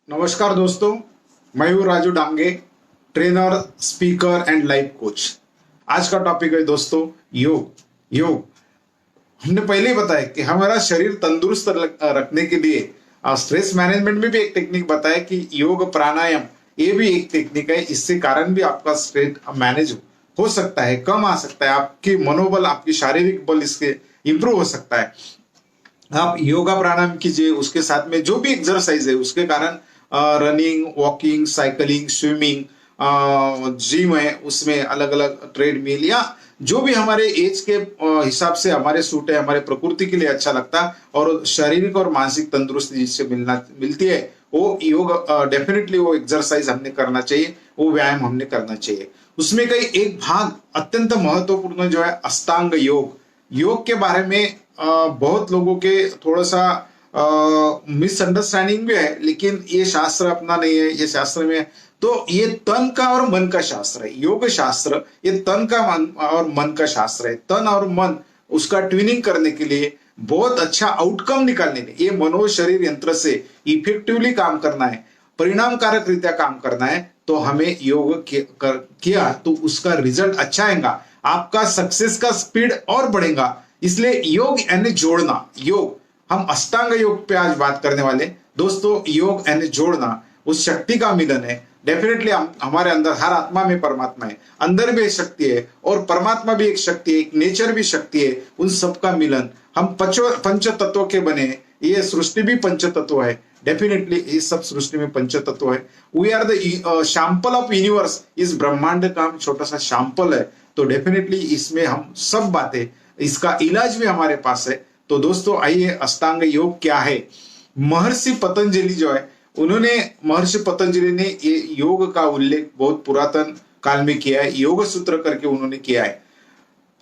नमस्कार दोस्तों, मैं हूँ Raju Dange, trainer, speaker and life coach. आज का टॉपिक है दोस्तों योग। योग हमने पहले ही बताया कि हमारा शरीर तंदुरुस्त रखने के लिए स्ट्रेस मैनेजमेंट में भी एक टेक्निक बताया कि योग प्राणायाम ये भी एक टेक्निक है। इससे कारण भी आपका स्ट्रेस मैनेज हो सकता है, कम आ सकता है, आपकी मनोबल, आपकी शारीरिक बल इसके इंप्रूव हो सकता है। आप योगा प्राणायाम कीजिए, उसके साथ में जो भी एक्सरसाइज है उसके कारण running, walking, cycling, swimming, gym है, उसमें अलग अलग ट्रेडमिल या जो भी हमारे एज के हिसाब से हमारे सूट है, हमारे प्रकृति के लिए अच्छा लगता है और शारीरिक और मानसिक तंदुरुस्ती जिससे मिलती है, वो योग डेफिनेटली वो एक्सरसाइज हमने करना चाहिए, वो व्यायाम हमने करना चाहिए। उसमें कई एक भाग अत्यंत महत्वपूर्ण जो है अष्टांग योग। योग के बारे में बहुत लोगों के थोड़ा सा मिसअंडरस्टैंडिंग भी है, लेकिन ये शास्त्र अपना नहीं है। ये शास्त्र में तो ये तन का और मन का शास्त्र है। योग शास्त्र ये तन का और मन का शास्त्र है। तन और मन उसका ट्यूनिंग करने के लिए, बहुत अच्छा आउटकम निकालने के लिए, ये मनो शरीर यंत्र से इफेक्टिवली काम करना है, परिणामकारक रीत्या काम करना है, तो हमें योग किया तो उसका रिजल्ट अच्छा आएगा, आपका सक्सेस का स्पीड और बढ़ेगा। इसलिए योग यानी जोड़ना। योग हम अष्टांग योग पे आज बात करने वाले दोस्तों। योग यानी जोड़ना, उस शक्ति का मिलन है। डेफिनेटली हमारे अंदर, हर आत्मा में परमात्मा है, अंदर भी एक शक्ति है और परमात्मा भी एक शक्ति है, एक नेचर भी शक्ति है। उन सबका मिलन, हम पंच तत्वों के बने। ये सृष्टि भी पंच तत्व है। डेफिनेटली इस सब सृष्टि में पंच तत्व है। We are the sample of universe. इस ब्रह्मांड का हम छोटा सा सैंपल है, तो डेफिनेटली इसमें हम सब बातें, इसका इलाज भी हमारे पास है। तो दोस्तों आइए, अष्टांग योग क्या है। महर्षि पतंजलि जो है, महर्षि पतंजलि ने ये योग का उल्लेख बहुत पुरातन काल में किया है। योग सूत्र करके उन्होंने किया है।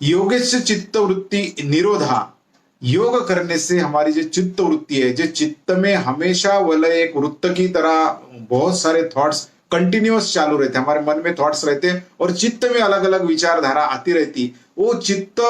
योगेश चित्त वृत्ति निरोधा। योग करने से हमारी जो चित्त वृत्ति है, जो चित्त में हमेशा वलय एक वृत्त की तरह बहुत सारे थॉट्स कंटिन्यूअस चालू रहते हैं, हमारे मन में थॉट्स रहते हैं और चित्त में अलग अलग विचारधारा आती रहती। वो चित्त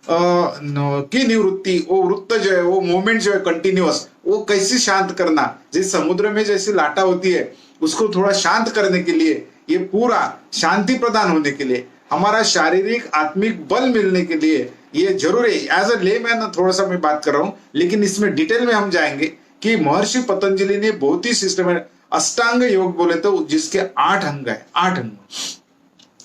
की निवृत्ति, वो वृत्त जो है, वो मोमेंट जो है कंटिन्यूअस, वो कैसे शांत करना। जैसे समुद्र में जैसी लाटा होती है, उसको थोड़ा शांत करने के लिए, ये पूरा शांति प्रदान होने के लिए, हमारा शारीरिक आत्मिक बल मिलने के लिए ये जरूरी है। एज अ लेमैन थोड़ा सा मैं बात कर रहा हूं, लेकिन इसमें डिटेल में हम जाएंगे कि महर्षि पतंजलि ने बहुत ही सिस्टम अष्टांग योग बोले तो जिसके 8 अंग है। 8 अंग,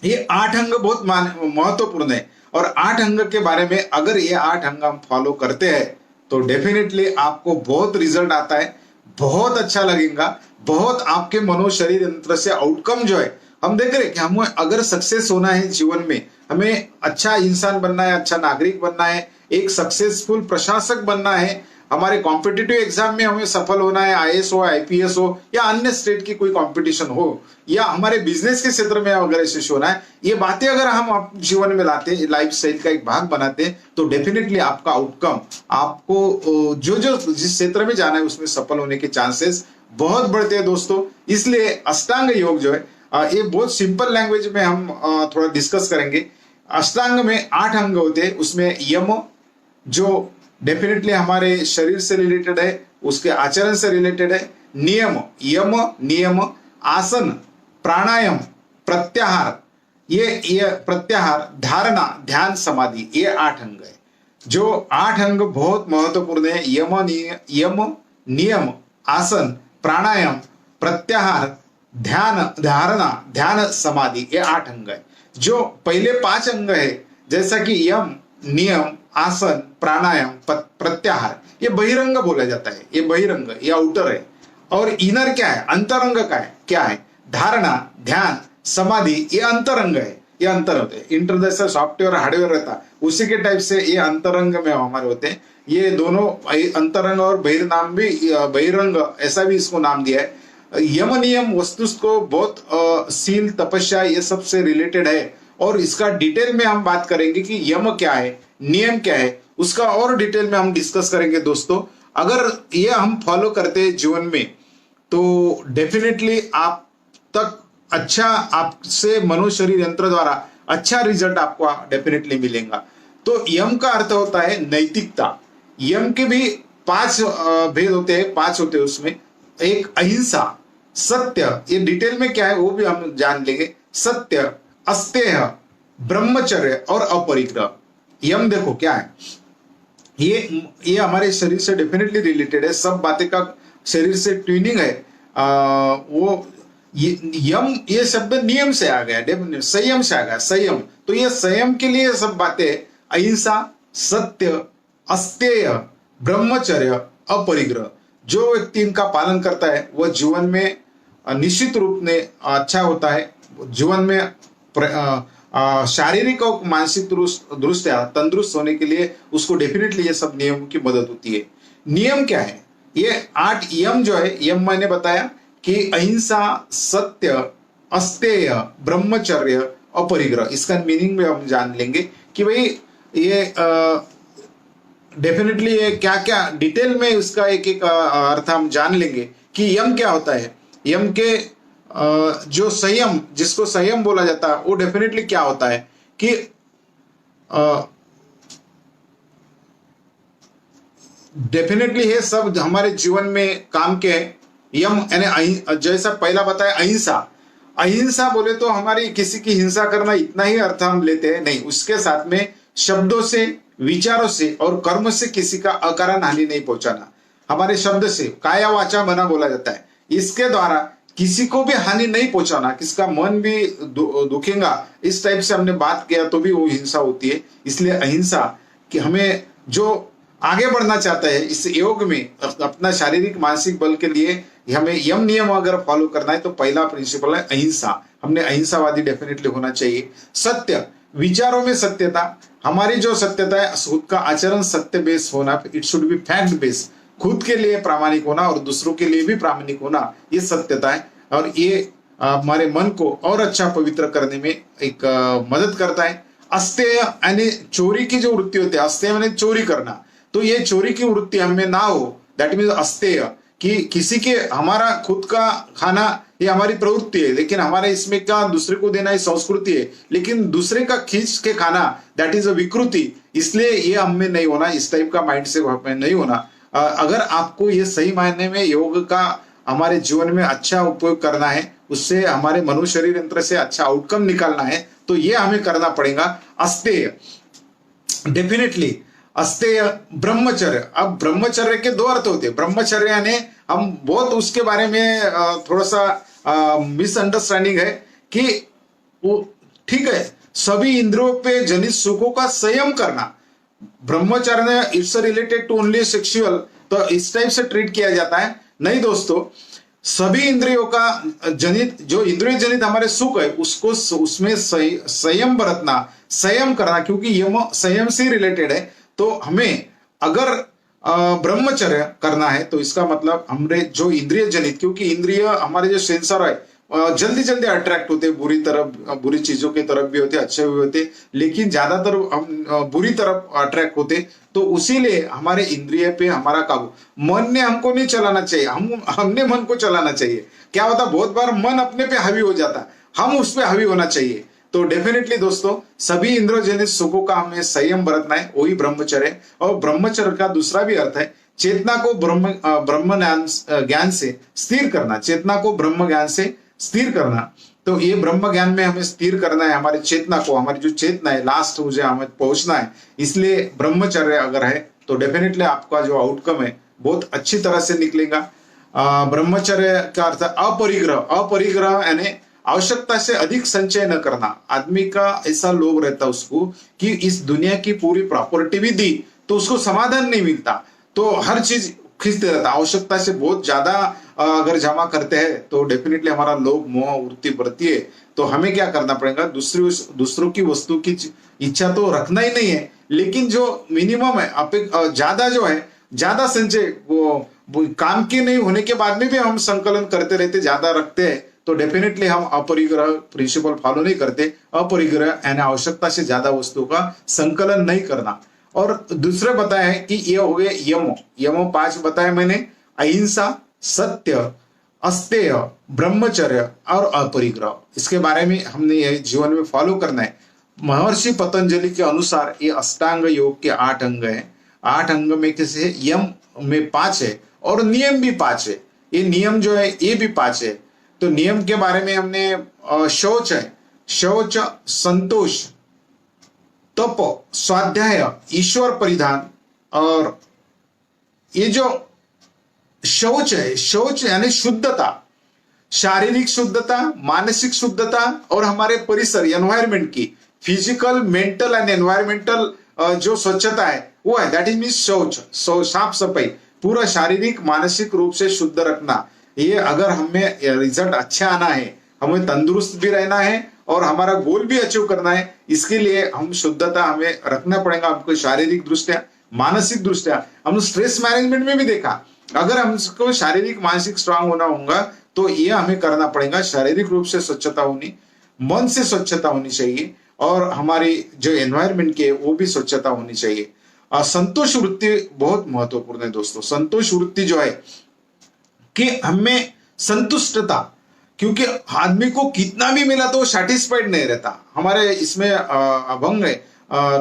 ये 8 अंग बहुत महत्वपूर्ण है। और 8 अंग के बारे में अगर ये 8 अंग हम फॉलो करते हैं तो डेफिनेटली आपको बहुत रिजल्ट आता है, बहुत अच्छा लगेगा। बहुत आपके मनो शरीर यंत्र से आउटकम जो है, हम देख रहे हैं कि हमें अगर सक्सेस होना है जीवन में, हमें अच्छा इंसान बनना है, अच्छा नागरिक बनना है, एक सक्सेसफुल प्रशासक बनना है, हमारे कॉम्पिटिटिव एग्जाम में हमें सफल होना है, आईएएस हो, आईपीएस हो या अन्य स्टेट की कोई कंपटीशन हो, या हमारे बिजनेस के क्षेत्र में अगर यशस्वी होना है, ये बातें अगर हम जीवन में लाते, लाइफ स्टाइल का एक भाग बनाते हैं, तो डेफिनेटली आपका आउटकम, आपको जो जो जिस क्षेत्र में जाना है उसमें सफल होने के चांसेस बहुत बढ़ते हैं दोस्तों। इसलिए अष्टांग योग जो है, ये बहुत सिंपल लैंग्वेज में हम थोड़ा डिस्कस करेंगे। अष्टांग में 8 अंग होते हैं। उसमें यम जो डेफिनेटली हमारे शरीर से रिलेटेड है, उसके आचरण से रिलेटेड है। नियम, यम नियम, आसन, प्राणायाम, प्रत्याहार, ये प्रत्याहार, धारणा, ध्यान, समाधि, ये 8 अंग है। जो 8 अंग बहुत महत्वपूर्ण है। यम नियम, आसन, प्राणायाम, प्रत्याहार, ध्यान, धारणा, ध्यान, समाधि, ये 8 अंग है। जो पहले 5 अंग है, जैसा कि यम, नियम, आसन, प्राणायाम, प्रत्याहार, ये बहिरंग बोला जाता है। ये बहिरंग, ये आउटर है। और इनर क्या है, अंतरंग का है, क्या है, धारणा, ध्यान, समाधि, ये अंतरंग है। ये अंतर होते हैं। इंटर जैसा सॉफ्टवेयर हार्डवेयर रहता, उसी के टाइप से ये अंतरंग में हमारे होते हैं। ये दोनों अंतरंग और बहिर्नाम भी, बहिरंग ऐसा भी इसको नाम दिया है। यम नियम वस्तु को बहुत सील, तपस्या, ये सब से रिलेटेड है। और इसका डिटेल में हम बात करेंगे कि यम क्या है, नियम क्या है, उसका और डिटेल में हम डिस्कस करेंगे दोस्तों। अगर ये हम फॉलो करते हैं जीवन में, तो डेफिनेटली आप तक अच्छा, आपसे मनो शरीर यंत्र द्वारा अच्छा रिजल्ट आपको डेफिनेटली मिलेगा। तो यम का अर्थ होता है नैतिकता। यम के भी 5 भेद होते हैं, 5 होते हैं उसमें। एक अहिंसा, सत्य, ये डिटेल में क्या है वो भी हम जान लेंगे। सत्य, अस्तेय, ब्रह्मचर्य और अपरिग्रह। यम देखो क्या है, ये हमारे शरीर से डेफिनेटली रिलेटेड है, सब बातें का शरीर से ट्यूनिंग है। वो यम, ये शब्द नियम से आ गया, संयम से आ गया, संयम। तो ये संयम के लिए सब बातें, अहिंसा, सत्य, अस्तेय, ब्रह्मचर्य, अपरिग्रह। जो व्यक्ति इनका पालन करता है वह जीवन में निश्चित रूप में अच्छा होता है। जीवन में शारीरिक और मानसिक दृष्टया तंदुरुस्त होने के लिए उसको डेफिनेटली ये सब नियमों की मदद होती है। नियम क्या है? ये 8 यम जो है, यम मैंने बताया कि अहिंसा, सत्य, अस्तेय, ब्रह्मचर्य, अपरिग्रह। इसका मीनिंग भी हम जान लेंगे कि भाई ये डेफिनेटली ये क्या क्या डिटेल में इसका एक एक अर्थ हम जान लेंगे कि यम क्या होता है। यम के जो संयम, जिसको संयम बोला जाता है, वो डेफिनेटली क्या होता है कि डेफिनेटली ये सब हमारे जीवन में काम के यम, यानी जैसा पहला बताया अहिंसा। अहिंसा बोले तो हमारी किसी की हिंसा करना इतना ही अर्थ हम लेते हैं नहीं, उसके साथ में शब्दों से, विचारों से और कर्म से किसी का अकारण हानि नहीं पहुंचाना। हमारे शब्द से काया वाचा मना बोला जाता है, इसके द्वारा किसी को भी हानि नहीं पहुंचाना, किसका मन भी दुखेगा इस टाइप से हमने बात किया तो भी वो हिंसा होती है। इसलिए अहिंसा कि हमें जो आगे बढ़ना चाहता है इस योग में अपना शारीरिक मानसिक बल के लिए हमें यम नियम अगर फॉलो करना है तो पहला प्रिंसिपल है अहिंसा। हमने अहिंसावादी डेफिनेटली होना चाहिए। सत्य, विचारों में सत्यता। हमारी जो सत्यता है, खुद का आचरण सत्य बेस होना, it should be fact base. खुद के लिए प्रामाणिक होना और दूसरों के लिए भी प्रामाणिक होना, ये सत्यता है। और ये हमारे मन को और अच्छा पवित्र करने में एक मदद करता है। अस्तेय यानी चोरी की जो वृत्ति होती है, अस्तेय यानी चोरी करना, तो ये चोरी की वृत्ति हमें ना हो, दैट मीन्स अस्तेय। कि किसी के, हमारा खुद का खाना ये हमारी प्रवृत्ति है, लेकिन हमारे इसमें क्या दूसरे को देना ये संस्कृति है, लेकिन दूसरे का खींच के खाना दैट इज अ विकृति। इसलिए ये हमें नहीं होना, इस टाइप का माइंड से हमें नहीं होना। अगर आपको ये सही मायने में योग का हमारे जीवन में अच्छा उपयोग करना है, उससे हमारे मनुष्य शरीर यंत्र से अच्छा आउटकम निकालना है, तो ये हमें करना पड़ेगा। अस्तेय, डेफिनेटली अस्तेय, ब्रह्मचर्य। अब ब्रह्मचर्य के 2 अर्थ होते हैं। ब्रह्मचर्य यानी हम बहुत उसके बारे में थोड़ा सा मिसअंडरस्टैंडिंग है कि वो ठीक है, सभी इंद्रियों पे जनित सुखों का संयम करना। ब्रह्मचर्य it's related to only sexual, तो इस टाइप से ट्रीट किया जाता है। नहीं दोस्तों, सभी इंद्रियों का जनित, जो इंद्रिय जनित हमारे सुख है उसको, उसमें संयम बरतना, संयम करना, क्योंकि यम संयम से रिलेटेड है। तो हमें अगर ब्रह्मचर्य करना है तो इसका मतलब हमने जो इंद्रिय जनित, क्योंकि इंद्रिय हमारे जो सेंसर है जल्दी जल्दी अट्रैक्ट होते, बुरी तरफ, बुरी चीजों की तरफ भी होते, अच्छे भी होते, लेकिन ज्यादातर हम बुरी तरफ अट्रैक्ट होते। तो उसीलिए हमारे इंद्रिय पे हमारा काबू, मन ने हमको नहीं चलाना चाहिए, हमने मन को चलाना चाहिए। क्या होता, बहुत बार मन अपने पे हावी हो जाता, हम उस पर हावी होना चाहिए। तो डेफिनेटली दोस्तों, सभी इंद्रियजनित सुखों का हमें संयम बरतना है, वही ब्रह्मचर्य। और ब्रह्मचर्य का दूसरा भी अर्थ है चेतना को ब्रह्म ज्ञान से स्थिर करना, चेतना को ब्रह्म ज्ञान से स्थिर करना। तो ये ब्रह्म ज्ञान में हमें स्थिर करना है हमारी चेतना को, हमारी जो चेतना है लास्ट मुझे हमें पहुंचना है। इसलिए ब्रह्मचर्य अगर है तो डेफिनेटली आपका जो आउटकम है बहुत अच्छी तरह से निकलेगा। ब्रह्मचर्य का अर्थ अपरिग्रह। अपरिग्रह यानी आवश्यकता से अधिक संचय न करना। आदमी का ऐसा लोभ रहता उसको कि इस दुनिया की पूरी प्रॉपर्टी भी दी तो उसको समाधान नहीं मिलता, तो हर चीज खींचते रहता। आवश्यकता से बहुत ज्यादा अगर जमा करते हैं तो डेफिनेटली हमारा लोभ मोह वृत्ति बढ़ती है। तो हमें क्या करना पड़ेगा, दूसरों की वस्तु की इच्छा तो रखना ही नहीं है, लेकिन जो मिनिमम है, ज्यादा जो है, ज्यादा संचय, वो काम के नहीं होने के बाद में भी हम संकलन करते रहते, ज्यादा रखते हैं, तो डेफिनेटली हम अपरिग्रह प्रिंसिपल फॉलो नहीं करते। अपरिग्रह यानी आवश्यकता से ज्यादा वस्तु का संकलन नहीं करना। और दूसरे बताए कि ये हो गए यमो 5 बताए मैंने, अहिंसा, सत्य, अस्तेय, ब्रह्मचर्य और अपरिग्रह। इसके बारे में हमने ये जीवन में फॉलो करना है। महर्षि पतंजलि के अनुसार ये अष्टांग योग के 8 अंग हैं। 8 अंग में किसी यम में 5 है और नियम भी 5 है। ये नियम जो है ये भी 5 है। तो नियम के बारे में हमने शौच है, शौच, संतोष, तप, स्वाध्याय, ईश्वर परिधान, और ये जो शौच है, शौच यानी शुद्धता, शारीरिक शुद्धता, मानसिक शुद्धता और हमारे परिसर एनवायरमेंट की फिजिकल, मेंटल एंड एनवायरमेंटल जो स्वच्छता है वो है, दैट इज मीन शौच। साफ सफाई, पूरा शारीरिक मानसिक रूप से शुद्ध रखना। ये अगर हमें रिजल्ट अच्छा आना है, हमें तंदुरुस्त भी रहना है और हमारा गोल भी अचीव करना है, इसके लिए हम शुद्धता हमें रखना पड़ेगा, हमको शारीरिक दृष्टिया, मानसिक दृष्टिया। हम स्ट्रेस मैनेजमेंट में भी देखा, अगर हमको शारीरिक मानसिक स्ट्रांग होना होगा तो ये हमें करना पड़ेगा। शारीरिक रूप से स्वच्छता होनी, मन से स्वच्छता होनी चाहिए, और हमारी जो एनवायरमेंट की है वो भी स्वच्छता होनी चाहिए। संतोष वृत्ति बहुत महत्वपूर्ण है दोस्तों। संतोष वृत्ति जो है कि हमें संतुष्टता, क्योंकि आदमी को कितना भी मिला तो सैटिस्फाइड नहीं रहता। हमारे इसमें अभंग है,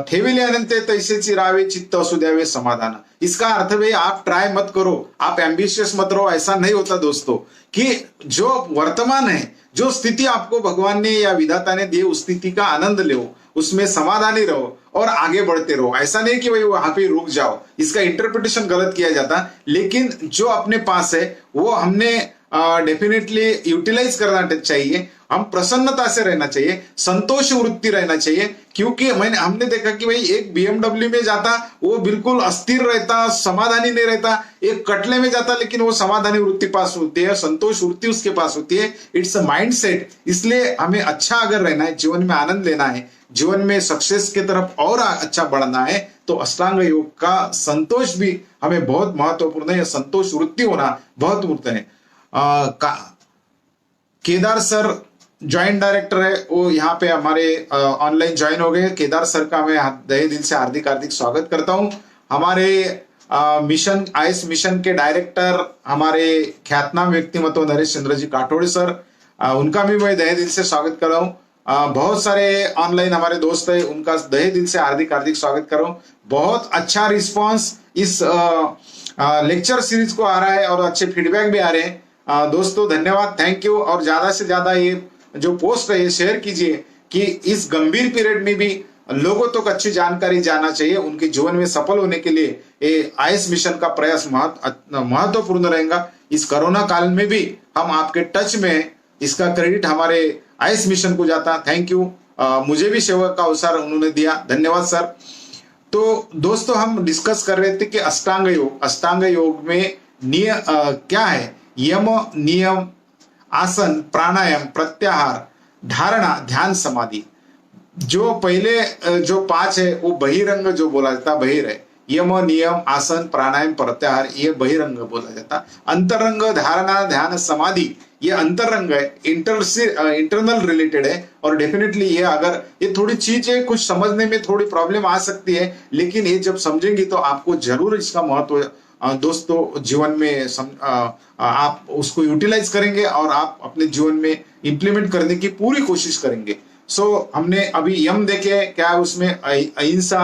ठेविले अनंते तैसेची रावे चित्त असू द्यावे समाधान। इसका अर्थ है आप ट्राई मत करो, आप एम्बिशियस मत रहो, ऐसा नहीं होता दोस्तों। कि जो वर्तमान है, जो स्थिति आपको भगवान ने या विधाता ने दी, उस स्थिति का आनंद लो, उसमें समाधानी रहो और आगे बढ़ते रहो। ऐसा नहीं कि भाई वहां पे रुक जाओ, इसका इंटरप्रिटेशन गलत किया जाता। लेकिन जो अपने पास है वो हमने डेफिनेटली यूटिलाइज करना चाहिए। हम प्रसन्नता से रहना चाहिए, संतोष वृत्ति रहना चाहिए। क्योंकि हमने देखा कि भाई एक बीएमडब्ल्यू में जाता वो बिल्कुल अस्थिर रहता, समाधानी नहीं रहता। एक कटले में जाता लेकिन वो समाधानी वृत्ति पास होती है, संतोष वृत्ति उसके पास होती है। It's a mind set. इसलिए हमें अच्छा अगर रहना है, जीवन में आनंद लेना है, जीवन में सक्सेस की तरफ और अच्छा बढ़ना है, तो अष्टांग योग का संतोष भी हमें बहुत महत्वपूर्ण है। संतोष वृत्ति होना बहुत महत्वपूर्ण है। केदार सर ज्वाइंट डायरेक्टर है, वो यहाँ पे हमारे ऑनलाइन ज्वाइन हो गए। केदार सर का मैं तहे दिल से हार्दिक हार्दिक स्वागत करता हूँ। हमारे मिशन आईएएस मिशन के डायरेक्टर हमारे ख्यातनाम व्यक्तिमत्व नरेश चंद्र जी काठोड़ सर, उनका भी मैं तहे दिल से स्वागत कर रहा हूँ। बहुत सारे ऑनलाइन हमारे दोस्त है, उनका तहे दिल से हार्दिक हार्दिक स्वागत कर रहा हूँ। बहुत अच्छा रिस्पॉन्स इस लेक्चर सीरीज को आ रहा है और अच्छे फीडबैक भी आ रहे हैं। दोस्तों धन्यवाद, थैंक यू। और ज्यादा से ज्यादा ये जो पोस्ट है ये शेयर कीजिए कि इस गंभीर पीरियड में भी लोगों तक अच्छी जानकारी जाना चाहिए। उनके जीवन में सफल होने के लिए ये आईएएस मिशन का प्रयास महत्वपूर्ण रहेगा। इस कोरोना काल में भी हम आपके टच में, इसका क्रेडिट हमारे आईएएस मिशन को जाता। थैंक यू, मुझे भी सेवा का अवसर उन्होंने दिया, धन्यवाद सर। तो दोस्तों हम डिस्कस कर रहे थे कि अष्टांग योग, अष्टांग योग में क्या है, यम, नियम, आसन, प्राणायाम, प्रत्याहार, धारणा, ध्यान, समाधि। जो पहले जो 5 है वो बहिरंग जो बोला जाता, बहिर है। यम, नियम, आसन, प्राणायाम, प्रत्याहार, ये बहिरंग बोला जाता। अंतरंग, धारणा, ध्यान, समाधि, ये अंतरंग है, इंटरनल रिलेटेड है। और डेफिनेटली ये अगर ये थोड़ी चीज है, कुछ समझने में थोड़ी प्रॉब्लम आ सकती है, लेकिन ये जब समझेंगे तो आपको जरूर इसका महत्व दोस्तों जीवन में आप उसको यूटिलाइज करेंगे और आप अपने जीवन में इंप्लीमेंट करने की पूरी कोशिश करेंगे। हमने अभी यम देखे, क्या है उसमें अहिंसा,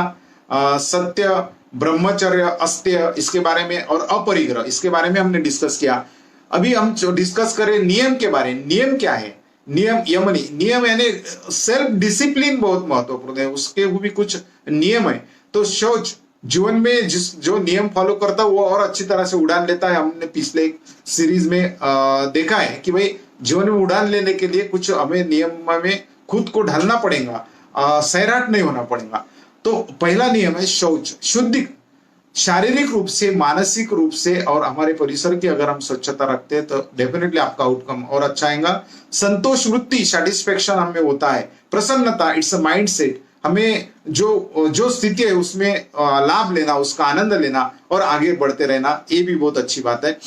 सत्य, ब्रह्मचर्य, अस्त्य, इसके बारे में, और अपरिग्रह, इसके बारे में हमने डिस्कस किया। अभी हम डिस्कस करें नियम के बारे में। नियम क्या है? नियम, यमनी नियम यानी सेल्फ डिसिप्लिन बहुत महत्वपूर्ण है, उसके भी कुछ नियम है। तो शौच, जीवन में जो नियम फॉलो करता है वो और अच्छी तरह से उड़ान लेता है। हमने पिछले एक सीरीज में देखा है कि भाई जीवन में उड़ान लेने के लिए कुछ हमें नियम में खुद को ढलना पड़ेगा, सैराट नहीं होना पड़ेगा। तो पहला नियम है शौच, शुद्धि, शारीरिक रूप से, मानसिक रूप से और हमारे परिसर की अगर हम स्वच्छता रखते हैं तो डेफिनेटली आपका आउटकम और अच्छा आएगा। संतोष वृत्ति, सेटिस्फेक्शन हमें होता है। प्रसन्नता, इट्स अ माइंड सेट, हमें जो स्थिति है उसमें लाभ लेना, उसका आनंद लेना और आगे बढ़ते रहना, ये भी बहुत अच्छी बात है।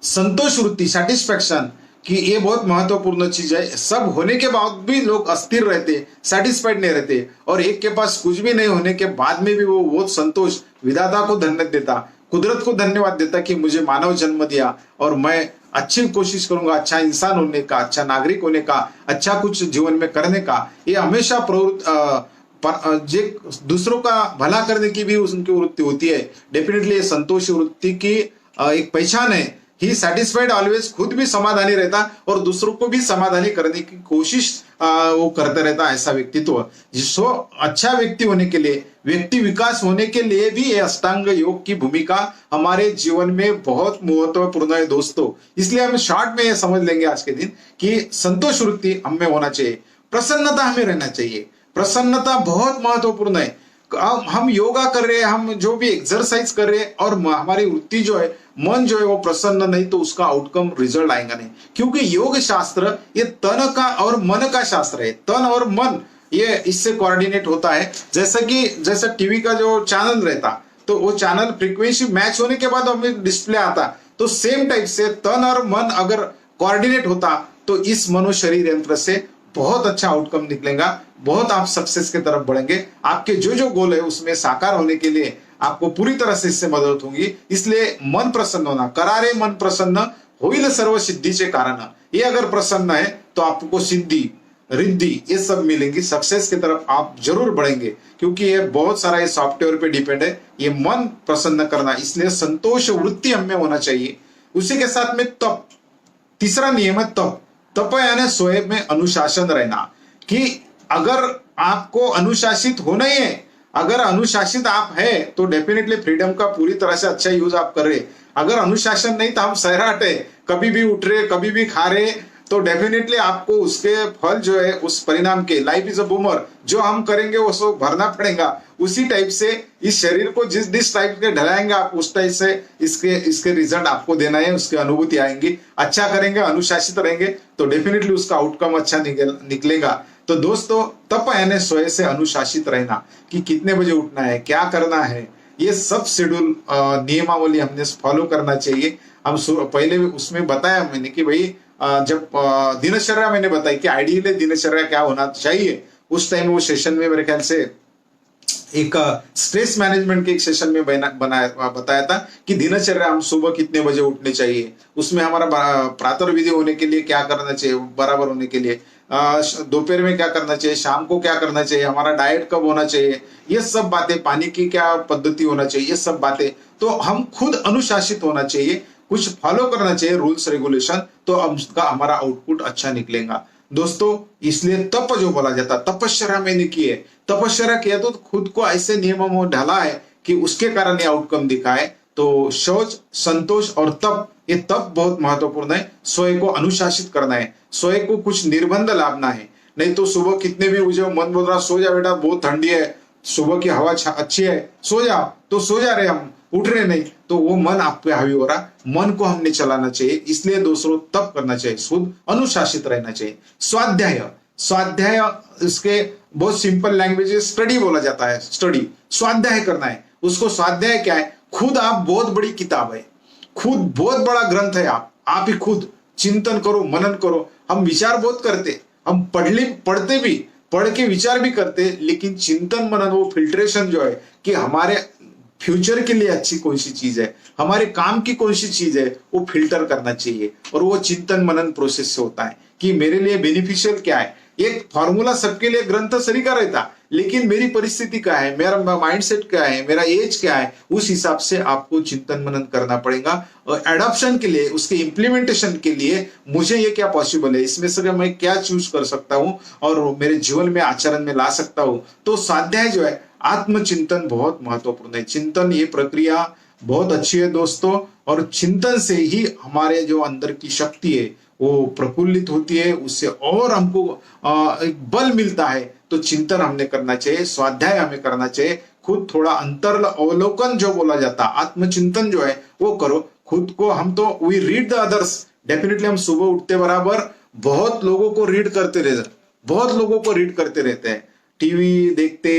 संतोष वृत्ति, सेटिस्फेक्शन, कि ये बहुत महत्वपूर्ण चीज है। सब होने के बाद भी लोग अस्थिर रहते, सेटिस्फाइड नहीं रहते, और एक के पास कुछ भी नहीं होने के बाद में भी वो बहुत संतोष विधाता को धन्यवाद देता, कुदरत को धन्यवाद देता कि मुझे मानव जन्म दिया और मैं अच्छी कोशिश करूंगा अच्छा इंसान होने का, अच्छा नागरिक होने का, अच्छा कुछ जीवन में करने का। ये हमेशा दूसरों का भला करने की भी उनकी वृत्ति होती है। डेफिनेटली ये संतोष वृत्ति की एक पहचान है ही सेटिस्फाइड ऑलवेज, खुद भी समाधानी रहता और दूसरों को भी समाधानी करने की कोशिश वो करता रहता, ऐसा व्यक्तित्व। जिसको अच्छा व्यक्ति होने के लिए, व्यक्ति विकास होने के लिए भी ये अष्टांग योग की भूमिका हमारे जीवन में बहुत महत्वपूर्ण है दोस्तों। इसलिए हम शॉर्ट में ये समझ लेंगे आज के दिन कि संतोष वृत्ति हमें होना चाहिए, प्रसन्नता हमें रहना चाहिए। प्रसन्नता बहुत महत्वपूर्ण है। हम योगा कर रहे हैं, हम जो भी एक्सरसाइज कर रहे हैं और हमारी वृत्ति जो है, मन जो है वो प्रसन्न नहीं तो उसका आउटकम रिजल्ट आएगा नहीं। क्योंकि योग शास्त्र ये तन का और मन का शास्त्र है। तन और मन ये इससे कोऑर्डिनेट होता है। जैसा टीवी का जो चैनल रहता, तो वो चैनल फ्रीक्वेंसी मैच होने के बाद हमें डिस्प्ले आता, तो सेम टाइप से तन और मन अगर कोऑर्डिनेट होता तो इस मनो शरीर यंत्र से बहुत अच्छा आउटकम निकलेगा, बहुत आप सक्सेस की तरफ बढ़ेंगे। आपके जो जो गोल है उसमें साकार होने के लिए आपको पूरी तरह से इससे मदद होगी। इसलिए मन प्रसन्न होना, करारे मन प्रसन्न होईल सर्व सिद्धीचे कारण, ये अगर प्रसन्न है तो आपको सिद्धि रिद्धि ये सब मिलेंगी, सक्सेस की तरफ आप जरूर बढ़ेंगे। क्योंकि ये बहुत सारा ये सॉफ्टवेयर पे डिपेंड है, ये मन प्रसन्न करना। इसलिए संतोष वृत्ति हमें होना चाहिए। उसी के साथ में तप, तीसरा नियम है तप। तप यानी स्वयं में अनुशासन रहना, कि अगर आपको अनुशासित होना ही है, अगर अनुशासित आप है तो डेफिनेटली फ्रीडम का पूरी तरह से अच्छा यूज आप कर रहे। अगर अनुशासन नहीं तो हम सहराट है, कभी भी उठ रहे कभी भी खा रहे, तो डेफिनेटली आपको उसके फल जो है, उस परिणाम के, लाइफ इज अ बूमर, जो हम करेंगे वो सब भरना पड़ेगा। उसी टाइप से इस शरीर को जिस टाइप के ढलाएंगे आप, उस टाइप से इसके रिजल्ट आपको देना है, उसकी अनुभूति आएंगी। अच्छा करेंगे, अनुशासित रहेंगे तो डेफिनेटली उसका आउटकम अच्छा निकलेगा। तो दोस्तों तप यानी स्वयं से अनुशासित रहना, कि कितने बजे उठना है, क्या करना है, ये सब शेड्यूल नियमावली हमने फॉलो करना चाहिए। हम पहले उसमें बताया मैंने कि भाई जब दिनचर्या मैंने बताई कि आइडियली दिनचर्या क्या होना चाहिए, उस टाइम वो सेशन में मेरे ख्याल से एक स्ट्रेस मैनेजमेंट के एक सेशन में बताया था कि दिनचर्या हम सुबह कितने बजे उठने चाहिए, उसमें हमारा प्रातः विधि होने के लिए क्या करना चाहिए, बराबर होने के लिए दोपहर में क्या करना चाहिए, शाम को क्या करना चाहिए, हमारा डाइट कब होना चाहिए, ये सब बातें, पानी की क्या पद्धति होना चाहिए, ये सब बातें। तो हम खुद अनुशासित होना चाहिए, कुछ फॉलो करना चाहिए रूल्स रेगुलेशन, तो उसका हमारा आउटपुट अच्छा निकलेगा दोस्तों। इसलिए तप जो बोला जाता, तपस्या मैंने की है, तपस्या किया तो खुद को ऐसे नियमों में ढाला है कि उसके कारण ये आउटकम दिखाए। तो शौच, संतोष और तप, ये तप बहुत महत्वपूर्ण है। स्वयं को अनुशासित करना है, स्वयं को कुछ निर्बंध लाभना है। नहीं तो सुबह कितने भी उठे, मन बोल रहा सो जा बेटा, बहुत ठंडी है, सुबह की हवा अच्छी है, सो जा, तो सो जा रहे हम, उठ रहे नहीं, तो वो मन आप पे हावी हो रहा। मन को हमने चलाना चाहिए। इसलिए दूसरों तप करना चाहिए, शुद्ध अनुशासित रहना चाहिए। स्वाध्याय, स्वाध्याय इसके बहुत सिंपल लैंग्वेज है, स्टडी बोला जाता है, स्टडी, स्वाध्याय करना है। उसको स्वाध्याय क्या है, खुद आप बहुत बड़ी किताब है, खुद बहुत बड़ा ग्रंथ है, आप ही खुद चिंतन करो, मनन करो। हम विचार बहुत करते, हम पढ़ते भी, पढ़ के विचार भी करते, लेकिन चिंतन मनन, वो फिल्ट्रेशन जो है कि हमारे फ्यूचर के लिए अच्छी कौन सी चीज है, हमारे काम की कौन सी चीज है, वो फिल्टर करना चाहिए। और वो चिंतन मनन प्रोसेस से होता है कि मेरे लिए बेनिफिशियल क्या है। एक फॉर्मूला सबके लिए ग्रंथ सरीका रहता, लेकिन मेरी परिस्थिति क्या है, मेरा माइंडसेट क्या है, मेरा एज क्या है, उस हिसाब से आपको चिंतन मनन करना पड़ेगा। और एडॉप्शन के लिए, उसके इंप्लीमेंटेशन के लिए मुझे ये क्या पॉसिबल है, इसमें से मैं क्या चूज कर सकता हूँ और मेरे जीवन में आचरण में ला सकता हूँ। तो स्वाध्याय जो है, आत्मचिंतन बहुत महत्वपूर्ण है। चिंतन ये प्रक्रिया बहुत अच्छी है दोस्तों, और चिंतन से ही हमारे जो अंदर की शक्ति है वो प्रफुल्लित होती है, उससे और हमको एक बल मिलता है। तो चिंतन हमने करना चाहिए, स्वाध्याय हमें करना चाहिए, खुद थोड़ा अंतर अवलोकन जो बोला जाता, आत्मचिंतन जो है वो करो खुद को। हम तो we read the others, definitely हम सुबह उठते बराबर बहुत लोगों को रीड करते रहते, बहुत लोगों को रीड करते रहते हैं। टीवी देखते,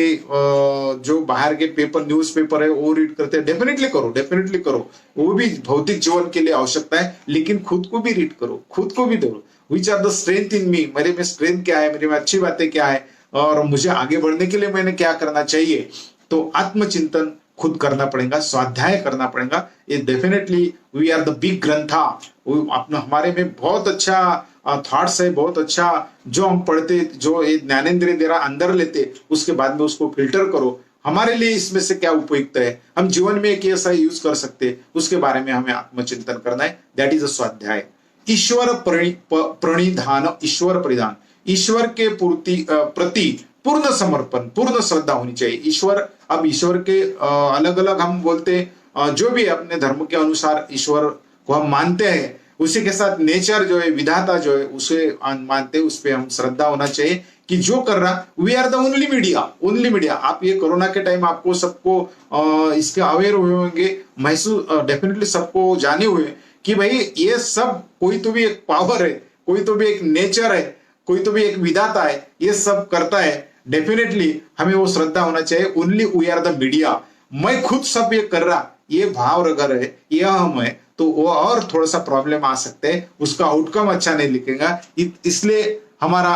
जो बाहर के पेपर, न्यूज़पेपर है वो रीड करते हैं, डेफिनेटली करो, डेफिनेटली करो, वो भी भौतिक जीवन के लिए आवश्यकता है। लेकिन खुद को भी रीड करो, खुद को भी दो, which are the strength in me, मेरे में स्ट्रेंथ क्या है, मेरे में अच्छी बातें क्या है, और मुझे आगे बढ़ने के लिए मैंने क्या करना चाहिए। तो आत्मचिंतन खुद करना पड़ेगा, स्वाध्याय करना पड़ेगा। ये definitely we are the big ग्रंथा, अपना हमारे में बहुत अच्छा थॉट्स है, बहुत अच्छा जो हम पढ़ते, जो ये ज्ञानेंद्रिय दे रहा अंदर लेते, उसके बाद में उसको फिल्टर करो। हमारे लिए इसमें से क्या उपयुक्त है, हम जीवन में कैसा यूज कर सकते हैं, उसके बारे में हमें आत्मचिंतन करना है। दैट इज अ स्वाध्याय। ईश्वर प्रणिधान, ईश्वर परिधान, ईश्वर के प्रति पूर्ण समर्पण, पूर्ण श्रद्धा होनी चाहिए। ईश्वर, अब ईश्वर के अलग अलग हम बोलते जो भी अपने धर्म के अनुसार ईश्वर को हम मानते हैं, उसी के साथ नेचर जो है, विधाता जो है, उसे मानते हैं, उस पर हम श्रद्धा होना चाहिए कि जो कर रहा, we are the only media, only media. आप ये कोरोना के टाइम आपको सबको इसके अवेयर हुए होंगे, महसूस डेफिनेटली सबको जाने हुए कि भाई ये सब कोई तो भी एक पावर है, कोई तो भी एक नेचर है, कोई तो भी एक विधाता है, ये सब करता है। डेफिनेटली हमें वो श्रद्धा होना चाहिए, only we are the media. मैं खुद सब ये कर रहा, ये भाव अगर है, ये हम है, तो वो और थोड़ा सा प्रॉब्लम आ सकते हैं, उसका आउटकम अच्छा नहीं लिखेगा। इसलिए हमारा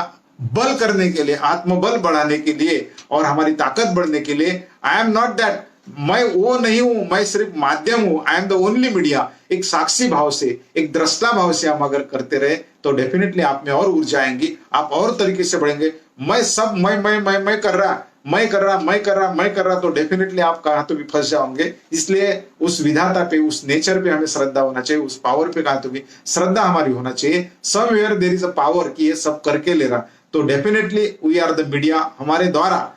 बल करने के लिए, आत्मबल बढ़ाने के लिए और हमारी ताकत बढ़ने के लिए, आई एम नॉट दैट, मैं वो नहीं हूं, मैं सिर्फ माध्यम हूं, I am the only media. एक साक्षी भाव से, एक दृष्टा भाव से हम अगर करते रहे तो डेफिनेटली आप में और ऊर्जा आएंगी, आप और तरीके से बढ़ेंगे। मैं सब मैं कर रहा, मैं कर रहा, मैं कर रहा, मैं कर रहा, तो डेफिनेटली आप कहां तो भी फंस जाओगे। इसलिए उस विधाता पे, उस नेचर पे हमें श्रद्धा होना चाहिए, उस पावर पे कहां तो भी श्रद्धा हमारी होना चाहिए। Somewhere there is a power कि ये सब करके ले रहा, तो definitely we are the media. हमारे द्वारा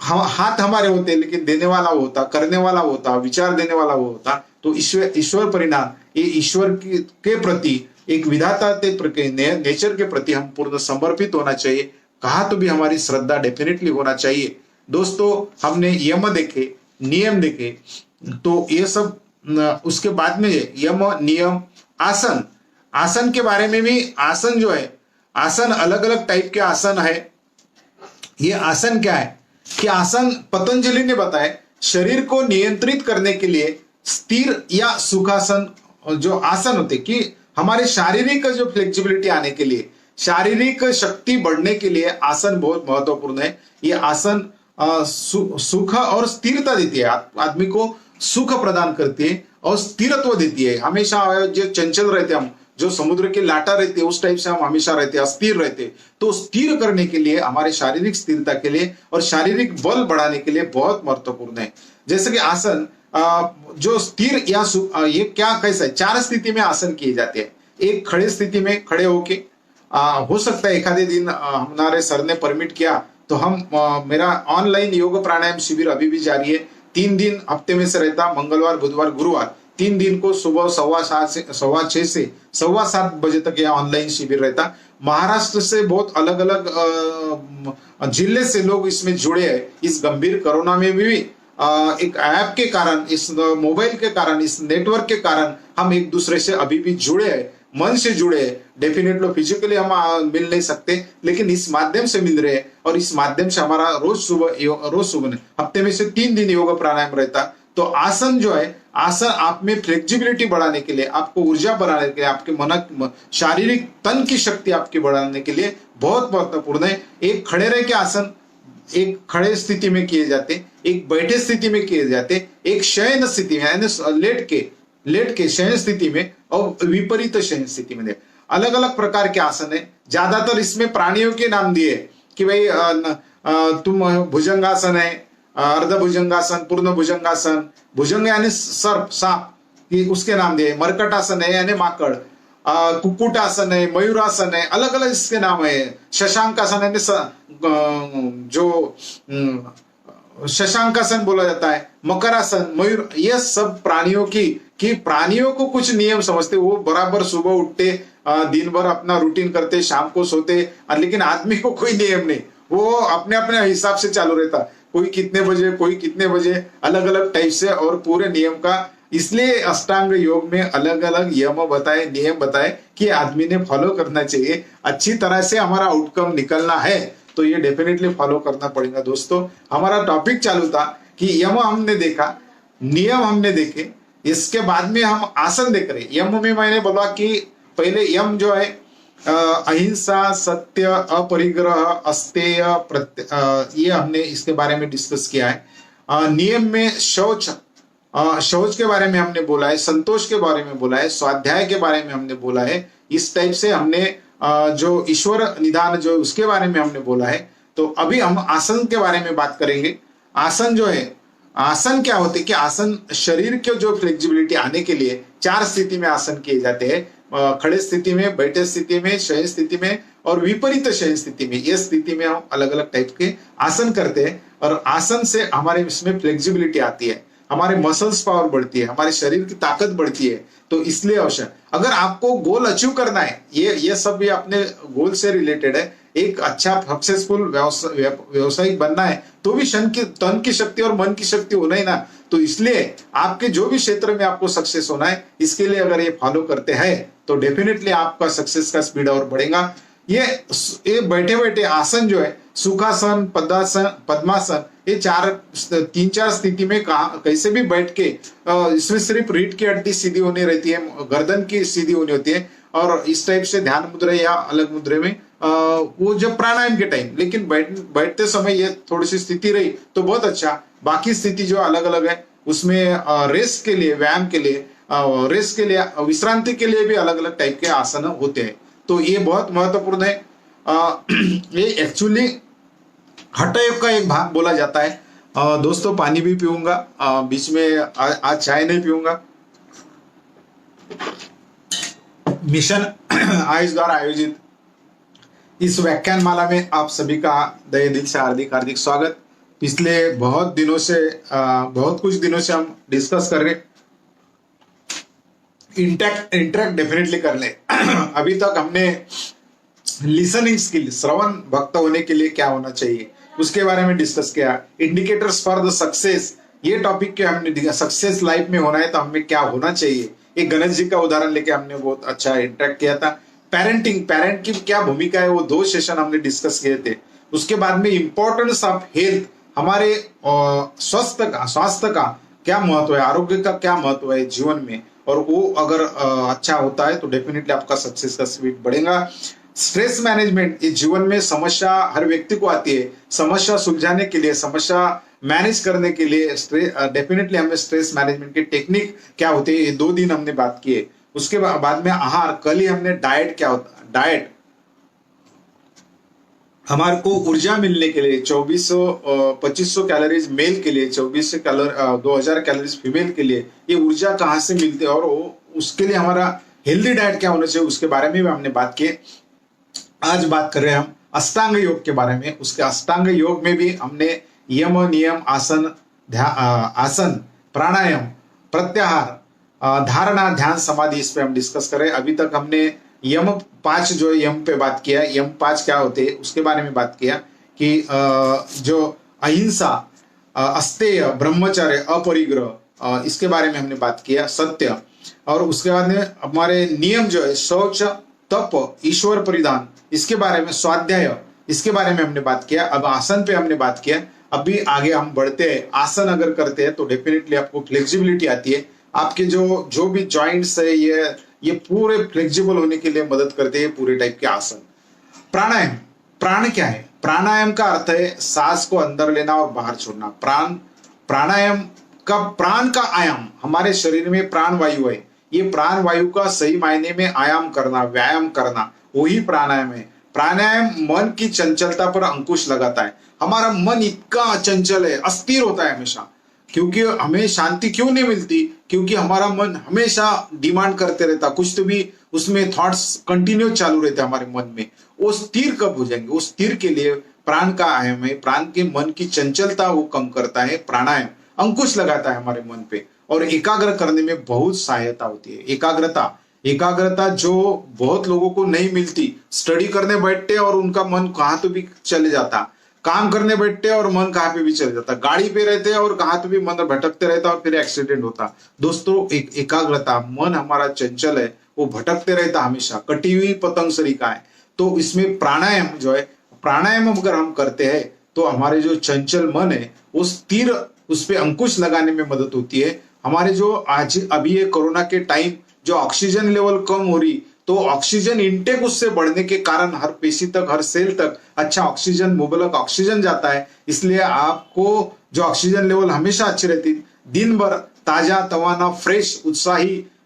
हाथ हमारे होते, लेकिन देने वाला वो होता, करने वाला वो होता, विचार देने वाला वो होता। तो ईश्वर परिणाम, ये ईश्वर के प्रति, एक विधाता के नेचर के प्रति हम पूर्ण समर्पित होना चाहिए। कहा तो भी हमारी श्रद्धा डेफिनेटली होना चाहिए। दोस्तों, हमने यम देखे, नियम देखे, तो ये सब उसके बाद में यम, नियम, आसन। आसन के बारे में भी, आसन जो है, आसन अलग अलग टाइप के आसन है। ये आसन क्या है कि आसन पतंजलि ने बताया, शरीर को नियंत्रित करने के लिए स्थिर या सुखासन जो आसन होते, कि हमारे शारीरिक जो फ्लेक्सिबिलिटी आने के लिए, शारीरिक शक्ति बढ़ने के लिए आसन बहुत महत्वपूर्ण है। ये आसन सुख और स्थिरता देती है, आदमी को सुख प्रदान करती है और स्थिरत्व देती है। हमेशा जो चंचल रहते हम, जो समुद्र के लाटा रहते हैं, उस टाइप से हम हमेशा रहते हैं, अस्थिर रहते। तो स्थिर करने के लिए, हमारे शारीरिक स्थिरता के लिए और शारीरिक बल बढ़ाने के लिए बहुत महत्वपूर्ण है। जैसे कि आसन जो स्थिर या ये क्या कैसा है, 4 स्थिति में आसन किए जाते हैं। एक खड़े स्थिति में खड़े होके, हो सकता है एखादे दिन हमारे सर ने परमिट किया तो हम मेरा ऑनलाइन योग प्राणायाम शिविर अभी भी जारी है। 3 दिन हफ्ते में से रहता, मंगलवार, बुधवार, गुरुवार, 3 दिन को सुबह 6:15 से 7:15 बजे तक यह ऑनलाइन शिविर रहता। महाराष्ट्र से बहुत अलग अलग जिले से लोग इसमें जुड़े हैं। इस गंभीर कोरोना में भी एक ऐप के कारण, इस मोबाइल के कारण, इस नेटवर्क के कारण हम एक दूसरे से अभी भी जुड़े हैं, मन से जुड़े हैं। डेफिनेटली फिजिकली हम मिल नहीं सकते, लेकिन इस माध्यम से मिल रहे हैं। और इस माध्यम से हमारा रोज सुबह हफ्ते में से 3 दिन योग प्राणायाम रहता। तो आसन जो है, आसन आप में फ्लेक्सिबिलिटी बढ़ाने के लिए, आपको ऊर्जा बढ़ाने के लिए, आपके मन, शारीरिक तन की शक्ति आपकी बढ़ाने के लिए बहुत महत्वपूर्ण है। एक खड़े रह के आसन, एक खड़े स्थिति में किए जाते, एक बैठे स्थिति में किए जाते, एक शयन स्थिति में यानी लेट के शयन स्थिति में, और विपरीत शयन स्थिति में। अलग अलग प्रकार के आसन है। ज्यादातर इसमें प्राणियों के नाम दिए कि भाई तुम भुजंगासन है, अर्ध भुजंगासन, पूर्ण भुजंगासन, भुजंग यानी सर्प, सांप, उसके नाम दिए। मरकटासन है यानी माकड़, कुक्कुटासन है, मयूरासन है, अलग अलग इसके नाम है। शशांकासन यानी जो शशांकासन बोला जाता है, मकरासन, मयूर, ये सब प्राणियों कि प्राणियों को कुछ नियम समझते, वो बराबर सुबह उठते, दिन भर अपना रूटीन करते, शाम को सोते। लेकिन आदमी को कोई नियम नहीं, वो अपने अपने हिसाब से चालू रहता, कोई कितने बजे, कोई कितने बजे, अलग अलग टाइप से और पूरे नियम का। इसलिए अष्टांग योग में अलग अलग यम बताए, नियम बताए कि आदमी ने फॉलो करना चाहिए। अच्छी तरह से हमारा आउटकम निकलना है तो ये डेफिनेटली फॉलो करना पड़ेगा। दोस्तों, हमारा टॉपिक चालू था कि यम हमने देखा, नियम हमने देखे, इसके बाद में हम आसन देख रहे। यम में मैंने बोला कि पहले यम जो है अहिंसा, सत्य, अपरिग्रह, अस्तेय, ये हमने इसके बारे में डिस्कस किया है। नियम में शौच के बारे में हमने बोला है, संतोष के बारे में बोला है, स्वाध्याय के बारे में हमने बोला है। इस टाइप से हमने जो ईश्वर निधान जो उसके बारे में हमने बोला है। तो अभी हम आसन के बारे में बात करेंगे। आसन जो है, आसन क्या होते हैं कि आसन शरीर के जो फ्लेक्सिबिलिटी आने के लिए 4 स्थिति में आसन किए जाते हैं, खड़े स्थिति में, बैठे स्थिति में, शयन स्थिति में और विपरीत शयन स्थिति में। ये स्थिति में हम अलग अलग टाइप के आसन करते हैं और आसन से हमारे इसमें फ्लेक्सिबिलिटी आती है, हमारे मसल्स पावर बढ़ती है, हमारे शरीर की ताकत बढ़ती है। तो इसलिए अवश्य अगर आपको गोल अचीव करना है, ये सब भी अपने गोल से रिलेटेड है, एक अच्छा सक्सेसफुल व्यवसायिक बनना है तो भी तन की शक्ति और मन की शक्ति होना ही ना। तो इसलिए आपके जो भी क्षेत्र में आपको सक्सेस होना है, इसके लिए अगर ये फॉलो करते हैं तो डेफिनेटली आपका सक्सेस का स्पीड और बढ़ेगा। ये बैठे बैठे आसन जो है, सुखासन, पद्मासन, ये 3-4 स्थिति में कैसे भी बैठ के इसमें सिर्फ रीढ़ की हड्डी सीधी होनी रहती है, गर्दन की सीधी होनी होती है और इस टाइप से ध्यान मुद्रा या अलग मुद्रे में वो जब प्राणायाम के टाइम, लेकिन बैठते समय ये थोड़ी सी स्थिति रही तो बहुत अच्छा। बाकी स्थिति जो अलग अलग है उसमें रेस्ट के लिए, व्यायाम के लिए, रेस्ट के लिए, विश्रांति के लिए भी अलग अलग टाइप के आसन होते हैं। तो ये बहुत महत्वपूर्ण है। ये एक्चुअली हठ योग का एक भाग बोला जाता है। दोस्तों पानी भी पीऊंगा, बीच में आज चाय नहीं पीऊंगा। मिशन आयुष द्वारा आयोजित इस व्याख्यान माला में आप सभी का तहे दिल से हार्दिक हार्दिक स्वागत। पिछले बहुत कुछ दिनों से हम डिस्कस कर रहे, इंटरेक्ट डेफिनेटली कर ले। अभी तक हमने लिसनिंग स्किल, श्रवण भक्त होने के लिए क्या होना चाहिए उसके बारे में डिस्कस किया। इंडिकेटर्स फॉर द सक्सेस, ये टॉपिक के हमने सक्सेस लाइफ में होना है तो हमें क्या होना चाहिए, एक गणेश जी का उदाहरण लेके हमने बहुत अच्छा इंटरेक्ट किया था। पेरेंट की क्या भूमिका है, वो 2 सेशन हमने डिस्कस किए थे। उसके बाद में इंपॉर्टेंस ऑफ हेल्थ, हमारे स्वास्थ्य का क्या महत्व है, आरोग्य का क्या महत्व है जीवन में, और वो अगर अच्छा होता है तो डेफिनेटली आपका सक्सेस का स्पीड बढ़ेगा। स्ट्रेस मैनेजमेंट, इस जीवन में समस्या हर व्यक्ति को आती है, समस्या सुलझाने के लिए, समस्या मैनेज करने के लिए डेफिनेटली हमें स्ट्रेस मैनेजमेंट की टेक्निक क्या होती है, ये 2 दिन हमने बात किए। उसके बाद में आहार, कल ही हमने डाइट क्या होता है, डाइट हमारे को ऊर्जा मिलने के लिए 2500 कैलोरीज मेल के लिए, 2000 कैलोरीज फीमेल के लिए, ये ऊर्जा कहाँ से मिलती है और उसके लिए हमारा हेल्दी डाइट क्या होना चाहिए उसके बारे में भी हमने बात की। आज बात कर रहे हैं हम अष्टांग योग के बारे में। उसके अष्टांग योग में भी हमने यम, नियम, आसन, प्राणायाम, प्रत्याहार, धारणा, ध्यान, समाधि, इस पे हम डिस्कस करें। अभी तक हमने यम 5 जो यम पे बात किया, यम 5 क्या होते हैं उसके बारे में बात किया कि जो अहिंसा, अस्तेय, ब्रह्मचर्य, अपरिग्रह, इसके बारे में हमने बात किया, सत्य। और उसके बाद में हमारे नियम जो है शौच, तप, ईश्वर परिधान, इसके बारे में, स्वाध्याय, इसके बारे में हमने बात किया। अब आसन पे हमने बात किया। अभी आगे हम बढ़ते हैं। आसन अगर करते हैं तो डेफिनेटली आपको फ्लेक्सिबिलिटी आती है, आपके जो भी जॉइंट्स है ये पूरे फ्लेक्सिबल होने के लिए मदद करते हैं पूरे टाइप के आसन। प्राणायाम, प्राण क्या है? प्राणायाम का अर्थ है सांस को अंदर लेना और बाहर छोड़ना। प्राणायाम का प्राण का आयाम, हमारे शरीर में प्राण वायु है, ये प्राण वायु का सही मायने में आयाम करना, व्यायाम करना, वही प्राणायाम है। प्राणायाम मन की चंचलता पर अंकुश लगाता है। हमारा मन इतना चंचल है, अस्थिर होता है हमेशा, क्योंकि हमें शांति क्यों नहीं मिलती? क्योंकि हमारा मन हमेशा डिमांड करते रहता, कुछ तो भी उसमें थॉट्स कंटिन्यू चालू रहते हमारे मन में। वो स्थिर कब हो जाएंगे? वो स्थिर के लिए प्राण का आयाम है, प्राण के मन की चंचलता वो कम करता है प्राणायाम, अंकुश लगाता है हमारे मन पे और एकाग्र करने में बहुत सहायता होती है। एकाग्रता जो बहुत लोगों को नहीं मिलती। स्टडी करने बैठते और उनका मन कहाँ तो भी चले जाता, काम करने बैठते और मन कहाँ पे भी चले जाता, गाड़ी पे रहते और कहाँ तो भी मन भटकते रहता और फिर एक्सीडेंट होता। दोस्तों एकाग्रता, मन हमारा चंचल है, वो भटकते रहता हमेशा, कटी हुई पतंग सरीका है। तो इसमें प्राणायाम जो है, प्राणायाम अगर हम करते हैं तो हमारे जो चंचल मन है वो स्थिर, उस पर अंकुश लगाने में मदद होती है। हमारे जो आज अभी ये कोरोना के टाइम जो ऑक्सीजन लेवल कम हो रही, तो ऑक्सीजन इनटेक उससे बढ़ने के कारण हर पेशी तक, हर सेल तक अच्छा ऑक्सीजन, मुबलक ऑक्सीजन जाता है। इसलिए आपको जो ऑक्सीजन लेवल हमेशा अच्छी रहती, दिन भर ताजा तवाना, फ्रेश,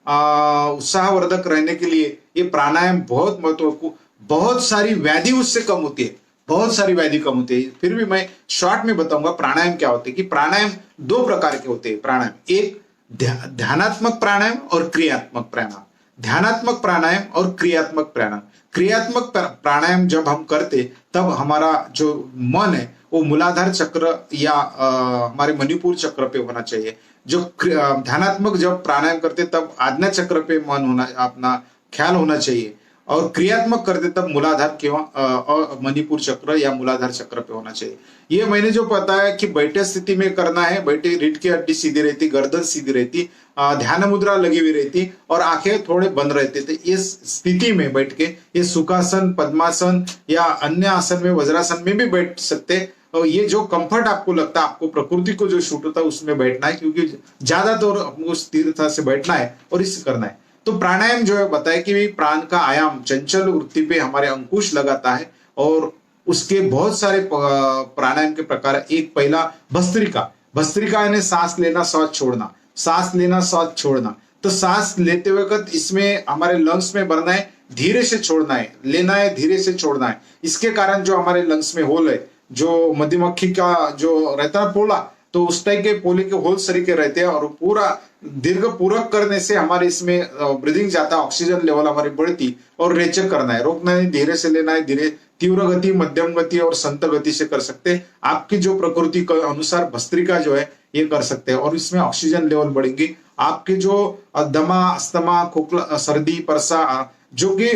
उत्साहवर्धक रहने के लिए ये प्राणायाम बहुत महत्वपूर्ण। बहुत सारी व्याधि उससे कम होती है। बहुत सारी व्याधि कम होती है। फिर भी मैं शॉर्ट में बताऊंगा प्राणायाम क्या होते हैं, कि प्राणायाम दो प्रकार के होते हैं। प्राणायाम एक ध्यानात्मक प्राणायाम और क्रियात्मक प्राणायाम। ध्यानात्मक प्राणायाम और क्रियात्मक प्राणायाम। क्रियात्मक प्राणायाम जब हम करते तब हमारा जो मन है वो मूलाधार चक्र या हमारे मणिपुर चक्र पे होना चाहिए। जो ध्यानात्मक जब प्राणायाम करते तब आज्ञा चक्र पे मन होना, अपना ख्याल होना चाहिए। और क्रियात्मक करते तब मूलाधार केवल मणिपुर चक्र या मूलाधार चक्र पे होना चाहिए। ये मैंने जो पता है कि बैठे स्थिति में करना है, बैठे रीढ़ की हड्डी सीधी रहती, गर्दन सीधी रहती, ध्यान मुद्रा लगी हुई रहती और आंखें थोड़े बंद रहते थे। इस स्थिति में बैठ के ये सुखासन, पद्मासन या अन्य आसन में, वज्रासन में भी बैठ सकते। और ये जो कंफर्ट आपको लगता है, आपको प्रकृति को जो शूट होता है उसमें बैठना है, क्योंकि ज्यादातर हमको स्थिरता से बैठना है और इसे करना है। तो प्राणायाम जो है बताए कि प्राण का आयाम चंचल वृत्ति पे हमारे अंकुश लगाता है। और उसके बहुत सारे प्राणायाम के प्रकार। एक पहला भस्त्रिका। भस्त्रिका यानी सांस लेना, सांस छोड़ना, सांस लेना, सांस छोड़ना। तो सांस लेते वक्त इसमें हमारे लंग्स में भरना है, धीरे से छोड़ना है, लेना है, धीरे से छोड़ना है। इसके कारण जो हमारे लंग्स में होल है, जो मधुमक्खी का जो रहता है पोला, तो उस टाइप के पोले के होल शरीर के रहते हैं। और पूरा दीर्घ पूरक करने से हमारे इसमें ब्रीदिंग जाता है, ऑक्सीजन लेवल हमारी बढ़ती। और रेचक करना है, रोकना है, धीरे से लेना है, धीरे, तीव्र गति, मध्यम गति और संत गति से कर सकते हैं। आपकी जो प्रकृति के अनुसार भस्त्रिका जो है ये कर सकते हैं और इसमें ऑक्सीजन लेवल बढ़ेंगी। आपके जो दमा, अस्थमा, खोखला, सर्दी, परसा, जो कि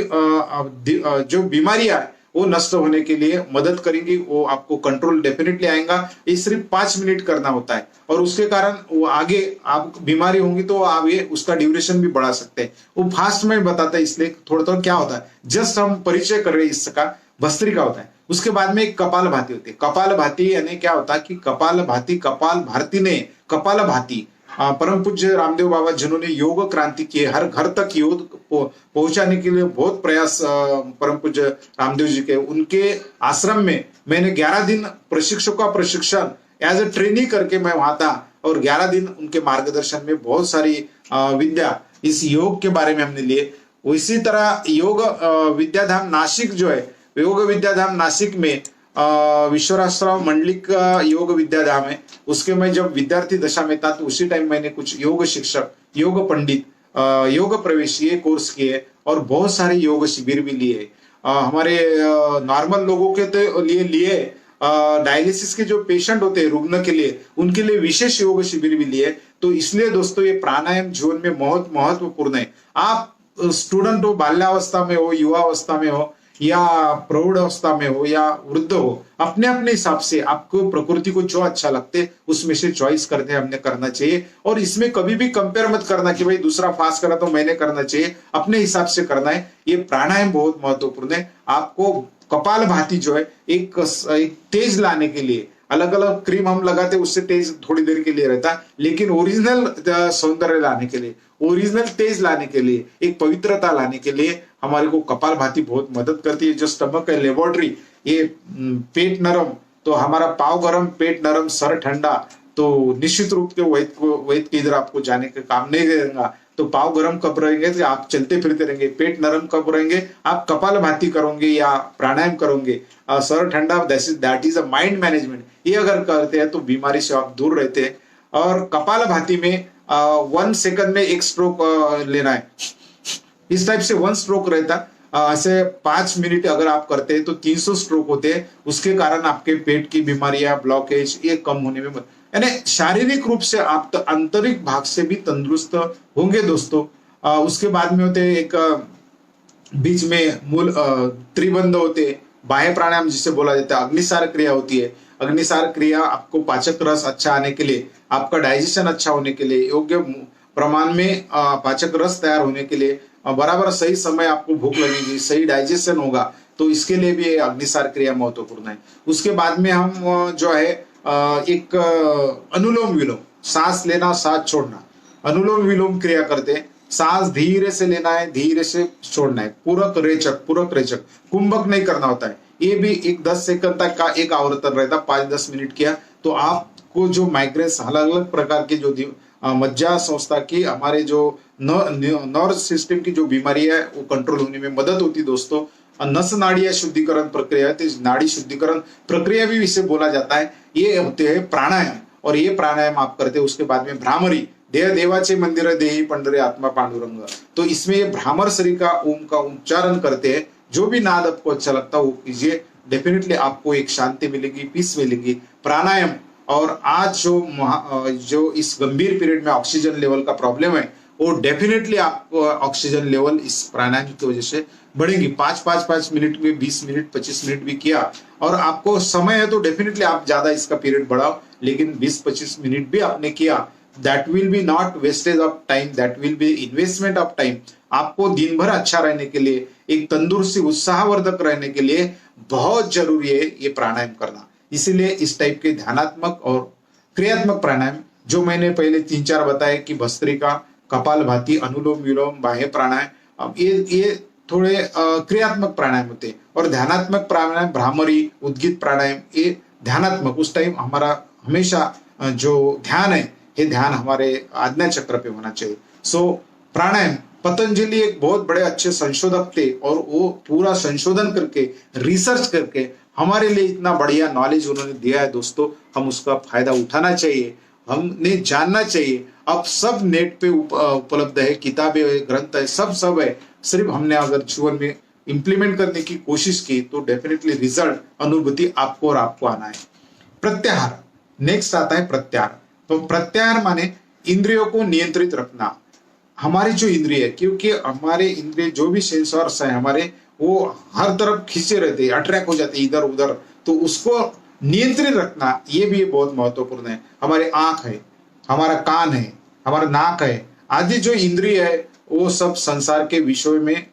जो बीमारियां वो नष्ट होने के लिए मदद करेंगी, वो आपको कंट्रोल डेफिनेटली आएगा। ये सिर्फ 5 मिनट करना होता है और उसके कारण वो आगे आप बीमारी होंगी तो आगे उसका ड्यूरेशन भी बढ़ा सकते हैं। वो फास्ट में बताता है, इसलिए थोड़ा थोड़ा क्या होता है, जस्ट हम परिचय कर रहे हैं इसका। भस्त्रिका होता है, उसके बाद में एक कपाल भाती होती है। कपाल भाती यानी क्या होता है कि कपाल भाती, कपाल भारती ने कपाल भाती, परम पूज्य रामदेव बाबा जिन्होंने योग क्रांति की है, हर घर तक योग पहुंचाने के लिए बहुत प्रयास परम पूज्य रामदेव जी के, उनके आश्रम में मैंने 11 दिन प्रशिक्षकों का प्रशिक्षण एज ए ट्रेनिंग करके मैं वहां था। और 11 दिन उनके मार्गदर्शन में बहुत सारी विद्या इस योग के बारे में हमने लिए। उसी तरह योग विद्याधाम नासिक जो है, योग विद्याधाम नासिक में विश्वराश्रम मंडलिक का योग विद्याधाम है। उसके मैं जब विद्यार्थी दशा में था तो उसी टाइम मैंने कुछ योग शिक्षक, योग पंडित, योग प्रवेश ये कोर्स किए और बहुत सारे योग शिविर भी लिए। हमारे नॉर्मल लोगों के तो लिए डायलिसिस के जो पेशेंट होते हैं रुग्ण के लिए, उनके लिए विशेष योग शिविर भी लिए। तो इसलिए दोस्तों ये प्राणायाम जीवन में बहुत महत्वपूर्ण है। आप स्टूडेंट हो, बाल्यावस्था में हो, युवावस्था में हो या प्रौढ़ अवस्था में हो या वृद्ध हो, अपने अपने हिसाब से आपको प्रकृति को जो अच्छा लगते उसमें से चॉइस करते हमने करना चाहिए। और इसमें कभी भी कंपेयर मत करना कि भाई दूसरा फास्ट करा तो मैंने करना चाहिए, अपने हिसाब से करना है। ये प्राणायाम बहुत महत्वपूर्ण है। आपको कपाल भाती जो है एक तेज लाने के लिए, अलग अलग क्रीम हम लगाते उससे तेज थोड़ी देर के लिए रहता, लेकिन ओरिजिनल सौंदर्य लाने के लिए, ओरिजिनल तेज लाने के लिए, एक पवित्रता लाने के लिए हमारे को कपाल भाती बहुत मदद करती है। जो स्टमक है, लेबोरेटरी, ये पेट नरम तो हमारा पाव गरम, पेट नरम, सर ठंडा, तो निश्चित रूप के वैद के इधर आपको जाने का काम नहीं देगा। तो पाव गरम कब रहेंगे तो आप चलते फिरते रहेंगे, पेट नरम कब रहेंगे आप कपाल भाती करोगे या प्राणायाम करोगे, सर ठंडा, that is a mind management. ये अगर करते हैं तो बीमारी से आप दूर रहते हैं। और कपाल भाती में 1 सेकंड में 1 स्ट्रोक लेना है, इस टाइप से 1 स्ट्रोक रहता। ऐसे 5 मिनट अगर आप करते हैं तो 300 स्ट्रोक होते हैं। उसके कारण आपके पेट की बीमारियां, ब्लॉकेज ये कम होने में, यानी शारीरिक रूप से आप आंतरिक भाग से भी तंदुरुस्त होंगे दोस्तों। उसके बाद में होते एक बीच में मूल त्रिबंध होते, बाह्य प्राणायाम जिसे बोला जाता है, अग्निसार क्रिया होती है। अग्निसार क्रिया आपको पाचक रस अच्छा आने के लिए, आपका डाइजेशन अच्छा होने के लिए, योग्य प्रमाण में पाचक रस तैयार होने के लिए, बराबर सही समय आपको भूख लगेगी, सही डाइजेशन होगा, तो इसके लिए भी अग्निसार क्रिया महत्वपूर्ण है। उसके बाद में हम जो है एक अनुलोम विलोम, सांस लेना, सांस छोड़ना, अनुलोम विलोम क्रिया करते हैं। सांस धीरे से लेना है, धीरे से छोड़ना है, पूरक रेचक, पूरक रेचक, कुंभक नहीं करना होता है। ये भी एक 10 सेकंड तक का एक आवर्तन रहता, 5-10 मिनट किया तो आपको जो माइग्रेन्स, अलग अलग प्रकार के जो मज्जा संस्था की, हमारे जो नर्व सिस्टम की जो बीमारी है वो कंट्रोल होने में मदद होती दोस्तों। नस नाड़िया शुद्धिकरण प्रक्रिया, नाड़ी शुद्धिकरण प्रक्रिया भी इसे बोला जाता है। ये होते हैं प्राणायाम, और ये प्राणायाम आप करते हैं। उसके बाद में भ्रामरी, देह देवाचे मंदिर देही पंडरे आत्मा पांडुरंग, तो इसमें ये भ्रामर सरी का ओम का उच्चारण करते हैं। जो भी नाद आपको अच्छा लगता है वो कीजिए, डेफिनेटली आपको एक शांति मिलेगी, पीस मिलेगी। प्राणायाम, और आज जो इस गंभीर पीरियड में ऑक्सीजन लेवल का प्रॉब्लम है, वो डेफिनेटली आप ऑक्सीजन लेवल इस प्राणायाम की वजह से बढ़ेगी। 5 मिनट में 20 मिनट 25 मिनट भी किया, और आपको समय है तो डेफिनेटली आप ज्यादा इसका पीरियड बढ़ाओ, लेकिन 20-25 मिनट भी आपने किया, that will be not wastage of time, that will be investment of time. आपको दिन भर अच्छा रहने के लिए, एक तंदुरुस्ती उत्साहवर्धक रहने के लिए बहुत जरूरी है ये प्राणायाम करना। इसीलिए इस टाइप के ध्यानात्मक और क्रियात्मक प्राणायाम जो मैंने पहले 3-4 बताए कि भस्त्रिका, कपालभाति, अनुलोम विलोम, बाह्य प्राणायाम, अब ये थोड़े क्रियात्मक प्राणायाम होते हैं। और ध्यानात्मक प्राणायाम, भ्रामरी, उद्गीत प्राणायाम, ये ध्यानात्मक, उस टाइम हमारा हमेशा जो ध्यान है, ये ध्यान हमारे आज्ञा चक्र पे होना चाहिए। सो प्राणायाम, पतंजलि एक बहुत बड़े अच्छे संशोधक थे, और वो पूरा संशोधन करके, रिसर्च करके हमारे लिए इतना बढ़िया नॉलेज उन्होंने दिया है दोस्तों। हम उसका फायदा उठाना चाहिए, हमने जानना चाहिए। अब सब नेट पे उपलब्ध है, किताबें है, ग्रंथ है, सब है। सिर्फ हमने अगर जीवन में इंप्लीमेंट करने की कोशिश की तो डेफिनेटली रिजल्ट, अनुभूति आपको और आपको आना है। प्रत्याहार, नेक्स्ट आता है प्रत्याहार। तो प्रत्याहार माने इंद्रियों को नियंत्रित रखना। हमारी जो इंद्रिय है, क्योंकि हमारे इंद्रिय जो भी सेंसर्स है हमारे, वो हर तरफ खींचे रहते हैं, अट्रैक्ट हो जाते हैं इधर उधर, तो उसको नियंत्रित रखना ये भी बहुत महत्वपूर्ण है। हमारे आंख है, हमारा कान है, हमारा नाक है, आदि जो इंद्रिय है वो सब संसार के विषय में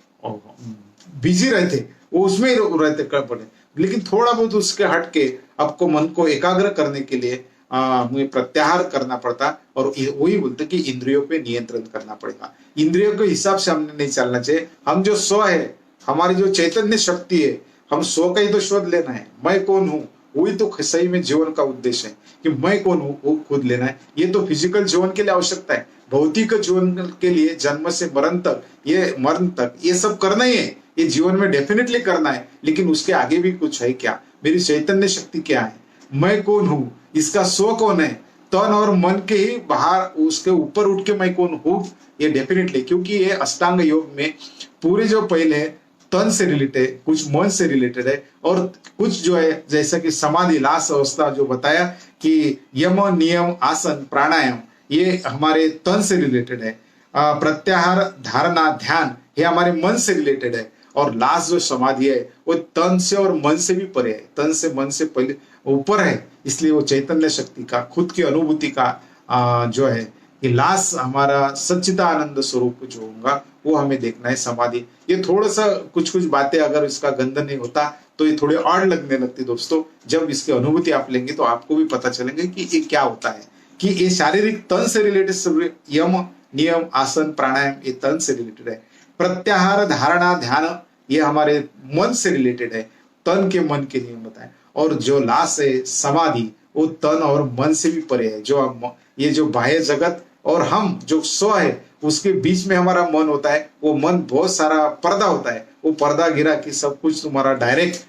बिजी रहते, वो उसमें रहते पड़े। लेकिन थोड़ा बहुत उसके हट के आपको मन को एकाग्र करने के लिए हमें प्रत्याहार करना पड़ता, और वही बोलते कि इंद्रियों पे नियंत्रण करना पड़ेगा। इंद्रियों के हिसाब से हमने नहीं चलना चाहिए। हम जो स्व है, हमारी जो चैतन्य शक्ति है, हम स्व का ही तो शोध लेना है, मैं कौन हूँ, वही तो सही में जीवन का उद्देश्य है कि मैं कौन हूँ वो खुद लेना है। ये तो फिजिकल जीवन के लिए आवश्यकता है, भौतिक जीवन के लिए जन्म से मरण तक, ये सब करना ही है, ये जीवन में डेफिनेटली करना है। लेकिन उसके आगे भी कुछ है क्या, मेरी चैतन्य शक्ति क्या है, मैं कौन हूँ, इसका स्व कौन है, तन और मन के ही बाहर उसके ऊपर उठ के मैं कौन हूँ, ये डेफिनेटली। क्योंकि ये अष्टांग योग में पूरे जो पहले तन से रिलेटेड है, कुछ मन से रिलेटेड है, और कुछ जो है जैसा कि समाधि लास्ट अवस्था जो बताया कि यम नियम आसन प्राणायाम, ये हमारे तन से रिलेटेड है। प्रत्याहार, धारणा, ध्यान ये हमारे मन से रिलेटेड है। और लास्ट जो समाधि है वो तन से और मन से भी परे है, तन से मन से पहले ऊपर है। इसलिए वो चैतन्य शक्ति का, खुद की अनुभूति का जो है कि लास्ट हमारा सच्चिदानंद स्वरूप जो होगा वो हमें देखना है, समाधि। ये थोड़ा सा कुछ बातें अगर इसका गंध नहीं होता तो ये थोड़े और लगने लगती दोस्तों। जब इसकी अनुभूति आप लेंगे तो आपको भी पता चलेंगे कि ये क्या होता है, कि ये शारीरिक तन से रिलेटेड, यम नियम आसन प्राणायाम ये तन से रिलेटेड है। प्रत्याहार, धारणा, ध्यान ये हमारे मन से रिलेटेड है, तन के मन के नियम बताए। और जो लास्ट है समाधि, वो तन और मन से भी परे है। जो ये जो बाह्य जगत और हम जो स्व है उसके बीच में हमारा मन होता है, वो मन बहुत सारा पर्दा होता है, वो पर्दा गिरा कि सब कुछ तुम्हारा डायरेक्ट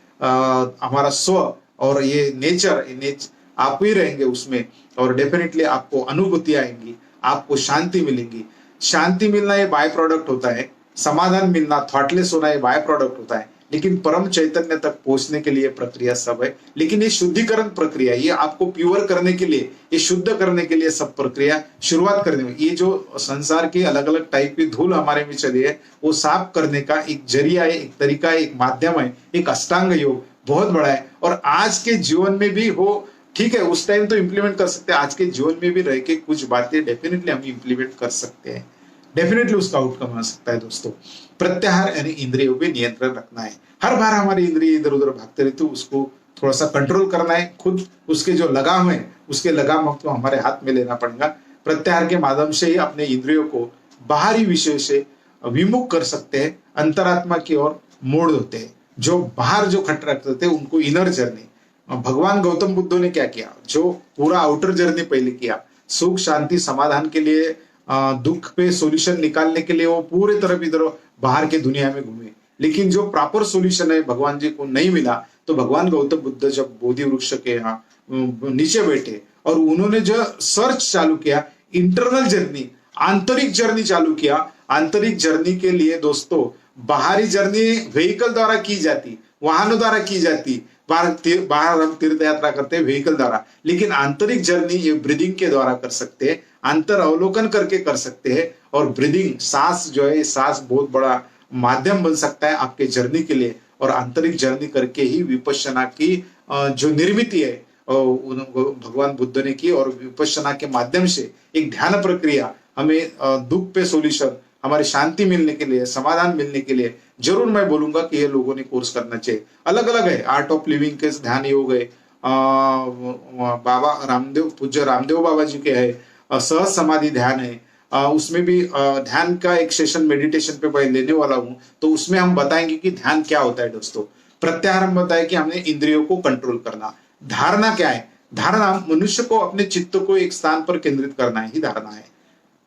हमारा स्व और ये नेचर आप ही रहेंगे उसमें, और डेफिनेटली आपको अनुभूति आएंगी, आपको शांति मिलेगी। शांति मिलना ये बाय प्रोडक्ट होता है, समाधान मिलना, थॉटलेस होना ये बाय प्रोडक्ट होता है। लेकिन परम चैतन्य तक पहुंचने के लिए प्रक्रिया सब है। लेकिन ये शुद्धिकरण प्रक्रिया, ये आपको प्योर करने के लिए, ये शुद्ध करने के लिए सब प्रक्रिया शुरुआत करने में, ये जो संसार की अलग अलग टाइप की धूल हमारे में चली है वो साफ करने का एक जरिया है, एक तरीका है, एक माध्यम है। एक अष्टांग योग बहुत बड़ा है, और आज के जीवन में भी हो, ठीक है उस टाइम तो इम्प्लीमेंट कर सकते हैं, आज के जीवन में भी रह के कुछ बातें डेफिनेटली हम इम्प्लीमेंट कर सकते हैं, डेफिनेटली उसका आउटकम आ सकता है दोस्तों। प्रत्याहार यानी इंद्रियों पे नियंत्रण रखना है। हर बार हमारी इंद्रिय इधर उधर भागते रहते, उसको थोड़ा सा कंट्रोल करना है, खुद उसके जो लगाम है उसके लगाम को हमारे हाथ में लेना पड़ेगा। प्रत्याहार के माध्यम से ही अपने इंद्रियों को बाहरी विषय से विमुख कर सकते हैं, अंतरात्मा की ओर मोड़ देते हैं। जो बाहर जो खटरा करते हैं उनको इनर जर्नी, भगवान गौतम बुद्ध ने क्या किया, जो पूरा आउटर जर्नी पहले किया, सुख शांति समाधान के लिए, दुख पे सॉल्यूशन निकालने के लिए वो पूरे तरफ इधर बाहर के दुनिया में घूमे। लेकिन जो प्रॉपर सॉल्यूशन है भगवान जी को नहीं मिला, तो भगवान गौतम बुद्ध जब बोधि वृक्ष के यहाँ नीचे बैठे और उन्होंने जो सर्च चालू किया, इंटरनल जर्नी, आंतरिक जर्नी चालू किया। आंतरिक जर्नी के लिए दोस्तों बाहरी जर्नी व्हीकल द्वारा की जाती, वाहनों द्वारा की जाती, बाहर हम तीर्थ यात्रा करते हैं व्हीकल द्वारा, लेकिन आंतरिक जर्नी ये ब्रीदिंग के द्वारा कर सकते हैं, अंतर अवलोकन करके कर सकते हैं। और ब्रीदिंग, सांस जो है, सांस बहुत बड़ा माध्यम बन सकता है आपके जर्नी के लिए। और आंतरिक जर्नी करके ही विपश्यना की जो निर्मित है भगवान बुद्ध ने की, और विपश्यना के माध्यम से एक ध्यान प्रक्रिया हमें दुख पे सोल्यूशन, हमारी शांति मिलने के लिए, समाधान मिलने के लिए जरूर मैं बोलूंगा कि ये लोगों ने कोर्स करना चाहिए। अलग अलग है, आर्ट ऑफ लिविंग के ध्यान योग है, बाबा रामदेव, पूज्य रामदेव बाबा जी के है, सहज समाधि ध्यान है, उसमें भी ध्यान का एक सेशन मेडिटेशन पे मैं लेने वाला हूं, तो उसमें हम बताएंगे कि ध्यान क्या होता है दोस्तों। प्रत्याहार हम बताए कि हमने इंद्रियों को कंट्रोल करना। धारणा क्या है? धारणा मनुष्य को अपने चित्त को एक स्थान पर केंद्रित करना ही धारणा है।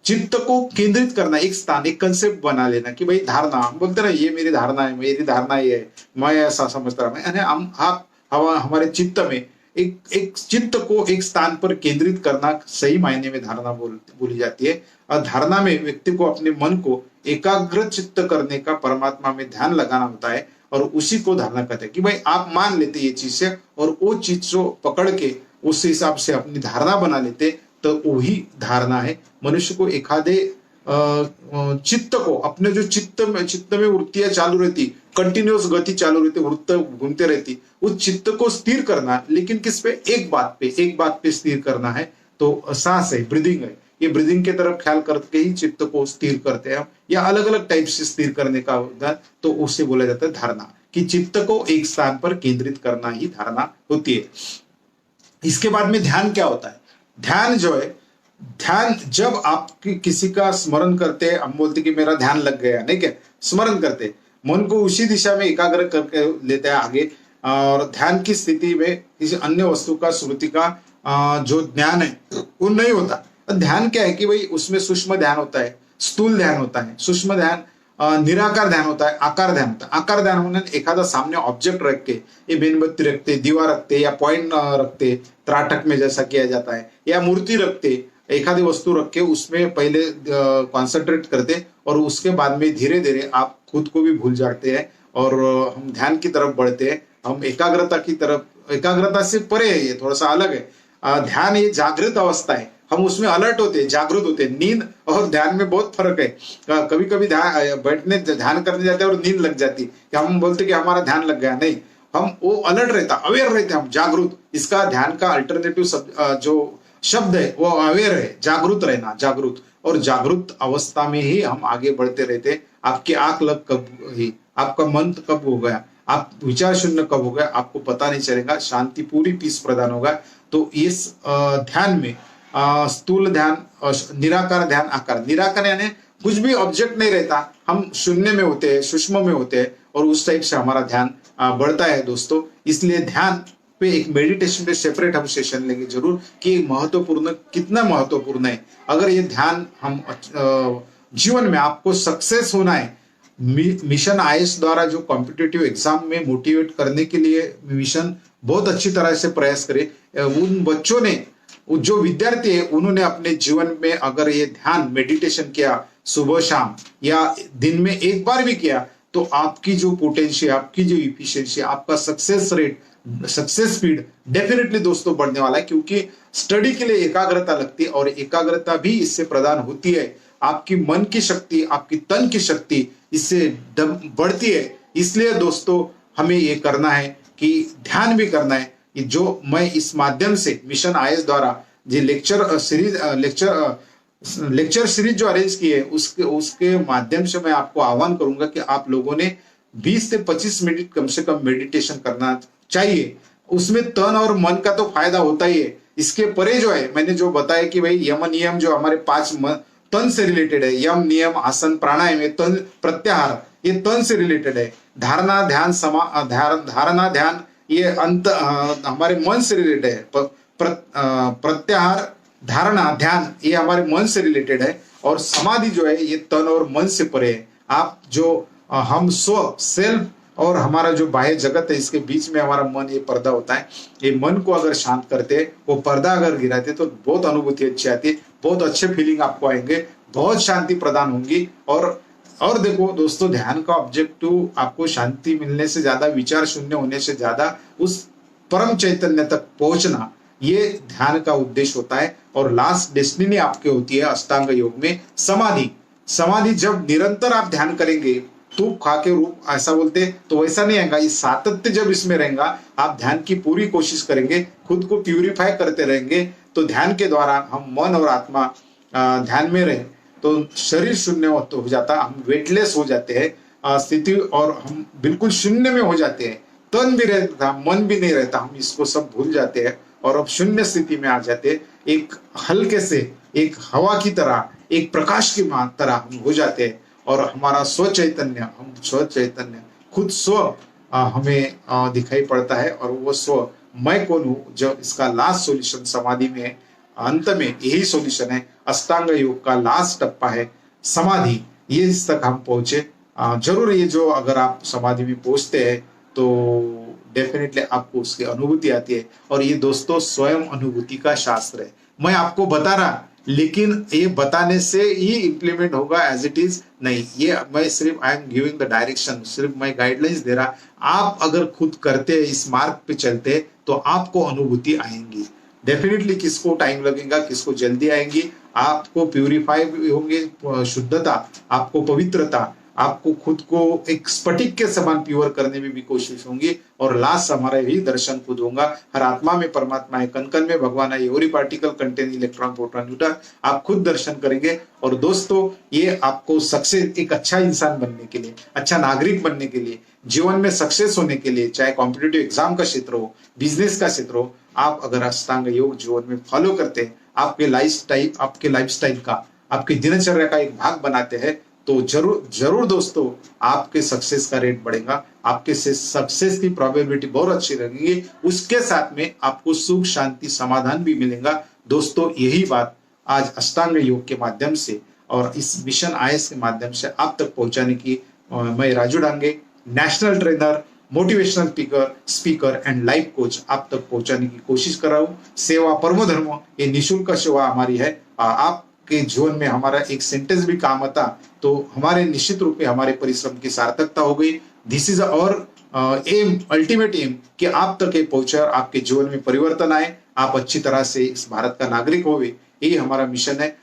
चित्त को केंद्रित करना, एक स्थान, एक कंसेप्ट बना लेना कि भाई धारणा, हम बोलते ना ये मेरी धारणा है, मेरी धारणा ये है, मैं ऐसा समझता रहा। हम हमारे चित्त में एक चित्त को एक स्थान पर केंद्रित करना सही मायने में धारणा बोली जाती है। और धारणा में व्यक्ति को अपने मन को एकाग्र चित्त करने का, परमात्मा में ध्यान लगाना होता है, और उसी को धारणा कहते हैं। कि भाई आप मान लेते ये चीज से, और वो चीज को पकड़ के उस हिसाब से अपनी धारणा बना लेते, तो वही धारणा है। मनुष्य को एखादे चित्त को, अपने जो चित्त में वृत्तियां चालू रहती, कंटिन्यूअस गति चालू रहती, वृत्त घूमते रहती, उस चित्त को स्थिर करना, लेकिन किस पे? एक बात पे स्थिर करना है। तो सांस है, ब्रीदिंग है, ये ब्रीदिंग के तरफ ख्याल करके ही चित्त को स्थिर करते हैं, या अलग अलग टाइप से स्थिर करने का होता है, तो उससे बोला जाता है धारणा, कि चित्त को एक स्थान पर केंद्रित करना ही धारणा होती है। इसके बाद में ध्यान क्या होता है? ध्यान जो है, ध्यान जब आप किसी का स्मरण करते हैं, हम बोलते कि मेरा ध्यान लग गया, नहीं क्या? स्मरण करते, मन को उसी दिशा में एकाग्र करके लेते हैं आगे, और ध्यान की स्थिति में किसी अन्य वस्तु का, स्मृति का जो ज्ञान है वो नहीं होता। ध्यान क्या है कि भाई उसमें सूक्ष्म ध्यान होता है, स्थूल ध्यान होता है, सूक्ष्म ध्यान, निराकार ध्यान होता है, आकार ध्यान होता है। आकार ध्यान होने एखादा सामने ऑब्जेक्ट रख के, ये मेणबत्ती रखते, दीवा रखते, या पॉइंट रखते, त्राटक में जैसा किया जाता है, या मूर्ति रखते, एखादी वस्तु रख के उसमें पहले कॉन्सेंट्रेट करते, और उसके बाद में धीरे धीरे आप खुद को भी भूल जाते हैं, और हम ध्यान की तरफ बढ़ते हैं, हम एकाग्रता की तरफ। एकाग्रता से परे है, ये थोड़ा सा अलग है। ध्यान ये जागृत अवस्था है, हम उसमें अलर्ट होते, जागृत होते। नींद और ध्यान में बहुत फर्क है। कभी कभी बैठने ध्यान करने जाते हैं और नींद लग जाती, कि हम बोलते कि हमारा ध्यान लग गया, नहीं, हम वो अलर्ट रहता, अवेयर रहते, हम जागरूक। इसका ध्यान का अल्टरनेटिव जो शब्द है वो अवेयर है, जागरूक रहना, जागरूक। और जागरूक अवस्था में ही हम आगे बढ़ते रहते। आपकी आंख लग कब ही, आपका मन कब हो गया, आप विचार शून्य कब हो गया, आपको पता नहीं चलेगा। शांति, पूरी पीस प्रदान होगा। तो इस ध्यान में स्थूल ध्यान, निराकार ध्यान, आकार। निराकार यानी कुछ भी ऑब्जेक्ट नहीं रहता, हम शून्य में होते हैं, सूक्ष्म में होते हैं, और उस टाइप से हमारा ध्यान बढ़ता है दोस्तों। इसलिए ध्यान पे एक मेडिटेशन पे सेपरेट हम सेशन लेंगे जरूर, कि महत्वपूर्ण, कितना महत्वपूर्ण है। अगर ये ध्यान हम जीवन में आपको सक्सेस होना है, मिशन आईएएस द्वारा जो कॉम्पिटिटिव एग्जाम में मोटिवेट करने के लिए मिशन बहुत अच्छी तरह से प्रयास करे, उन बच्चों ने, जो विद्यार्थी है, उन्होंने अपने जीवन में अगर ये ध्यान मेडिटेशन किया सुबह शाम, या दिन में एक बार भी किया, तो आपकी जो पोटेंशियल, आपकी जो इफिशियंसी, आपका success rate, success speed definitely दोस्तों बढ़ने वाला है। क्योंकि स्टडी के लिए एकाग्रता लगती है, और एकाग्रता भी इससे प्रदान होती है। आपकी मन की शक्ति, आपकी तन की शक्ति इससे बढ़ती है। इसलिए दोस्तों हमें ये करना है कि ध्यान भी करना है। जो मैं इस माध्यम से मिशन आईएएस द्वारा जो लेक्चर सीरीज जो अरेंज की है, उसके माध्यम से मैं आपको आह्वान करूंगा कि आप लोगों ने 20 से 25 मिनट कम से कम मेडिटेशन करना चाहिए। उसमें तन और मन का तो फायदा होता ही है। इसके परे जो है, मैंने जो बताया कि भाई यम नियम जो हमारे 5 तन से रिलेटेड है, यम नियम, आसन, प्राणायाम, तन, प्रत्याहार, ये तन से रिलेटेड है। धारणा ध्यान, धारणा ध्यान ये हमारे मन से रिलेटेड है। प्रत्याहार, धारणा, ध्यान ये हमारे मन से रिलेटेड है। और समाधि जो है ये तन और मन से परे है। आप जो हम स्व सेल्फ और हमारा जो बाह्य जगत है इसके बीच में हमारा मन ये पर्दा होता है, ये मन को अगर शांत करते, वो पर्दा अगर गिराते तो बहुत अनुभूति अच्छी आती है, बहुत अच्छे फीलिंग आपको आएंगे, बहुत शांति प्रदान होंगी। और देखो दोस्तों, ध्यान का ऑब्जेक्टिव आपको शांति मिलने से ज्यादा, विचार शून्य होने से ज्यादा उस परम चैतन्य तक पहुंचना, ये ध्यान का उद्देश्य होता है। और लास्ट डेस्टिनी आपकी होती है अष्टांग योग में समाधि। समाधि जब निरंतर आप ध्यान करेंगे, तूप खा के रूप ऐसा बोलते, तो वैसा नहीं आएगा। ये सातत्य जब इसमें रहेगा, आप ध्यान की पूरी कोशिश करेंगे, खुद को प्यूरिफाई करते रहेंगे, तो ध्यान के द्वारा हम मन और आत्मा ध्यान में रहे तो शरीर शून्य हो जाता, हम वेटलेस हो जाते हैं स्थिति, और हम बिल्कुल शून्य में हो जाते हैं। तन भी रहता, मन भी नहीं रहता, हम इसको सब भूल जाते हैं और अब शून्य स्थिति में आ जाते हैं। एक हल्के से, एक हवा की तरह, एक प्रकाश की तरह हम हो जाते हैं और हमारा स्व चैतन्य, हम स्व चैतन्य खुद स्व हमें दिखाई पड़ता है। और वो स्व मैं कौन हूँ, जो इसका लास्ट सॉल्यूशन समाधि में, अंत में यही सॉल्यूशन है। अष्टांग योग का लास्ट टप्पा है समाधि, ये इस तक हम पहुंचे। जरूर ये जो अगर आप समाधि में पहुंचते हैं तो डेफिनेटली आपको उसकी अनुभूति आती है। और ये दोस्तों स्वयं अनुभूति का शास्त्र है, मैं आपको बता रहा, लेकिन ये बताने से ही इम्प्लीमेंट होगा एज इट इज नहीं। ये मैं सिर्फ I am giving the direction, सिर्फ मैं गाइडलाइंस दे रहा। आप अगर खुद करते, इस मार्ग पे चलते, तो आपको अनुभूति आएंगी डेफिनेटली। किसको टाइम लगेगा, किसको जल्दी आएंगी, आपको प्यूरिफाई होंगे, शुद्धता, आपको पवित्रता, आपको खुद को एक स्फटिक के समान प्योर करने में भी कोशिश होंगी। और लास्ट हमारा यही दर्शन खुद होगा, हर आत्मा में परमात्मा है, कण कण में भगवान है, every particle contain electron proton neutron, आप खुद दर्शन करेंगे। और दोस्तों ये आपको सक्सेस, एक अच्छा इंसान बनने के लिए, अच्छा नागरिक बनने के लिए, जीवन में सक्सेस होने के लिए, चाहे कॉम्पिटिटिव एग्जाम का क्षेत्र हो, बिजनेस का क्षेत्र हो, आप अगर अष्टांग योग जीवन में फॉलो करते हैं, आपके लाइफस्टाइल का, आपकी दिनचर्या का एक भाग बनाते हैं, तो जरूर जरूर दोस्तों आपके सक्सेस का रेट बढ़ेगा, आपके सक्सेस की प्रोबेबिलिटी बहुत अच्छी रहेगी। उसके साथ में आपको सुख, शांति, समाधान भी मिलेगा। दोस्तों यही बात आज अष्टांग योग के माध्यम से और इस मिशन आईएएस के माध्यम से आप तक पहुंचाने की मैं Raju Dange, national trainer, motivational speaker and life coach, आप तक पहुंचाने की कोशिश कर रहा हूँ। सेवा परमो धर्म, ये निःशुल्क सेवा हमारी है। आप के जीवन में हमारा एक सेंटेंस भी काम आता तो हमारे निश्चित रूप में हमारे परिश्रम की सार्थकता हो गई। दिस इज और एम, अल्टीमेट एम, कि आप तक ये पहुंचे और आपके जीवन में परिवर्तन आए, आप अच्छी तरह से इस भारत का नागरिक होवे, यही हमारा मिशन है।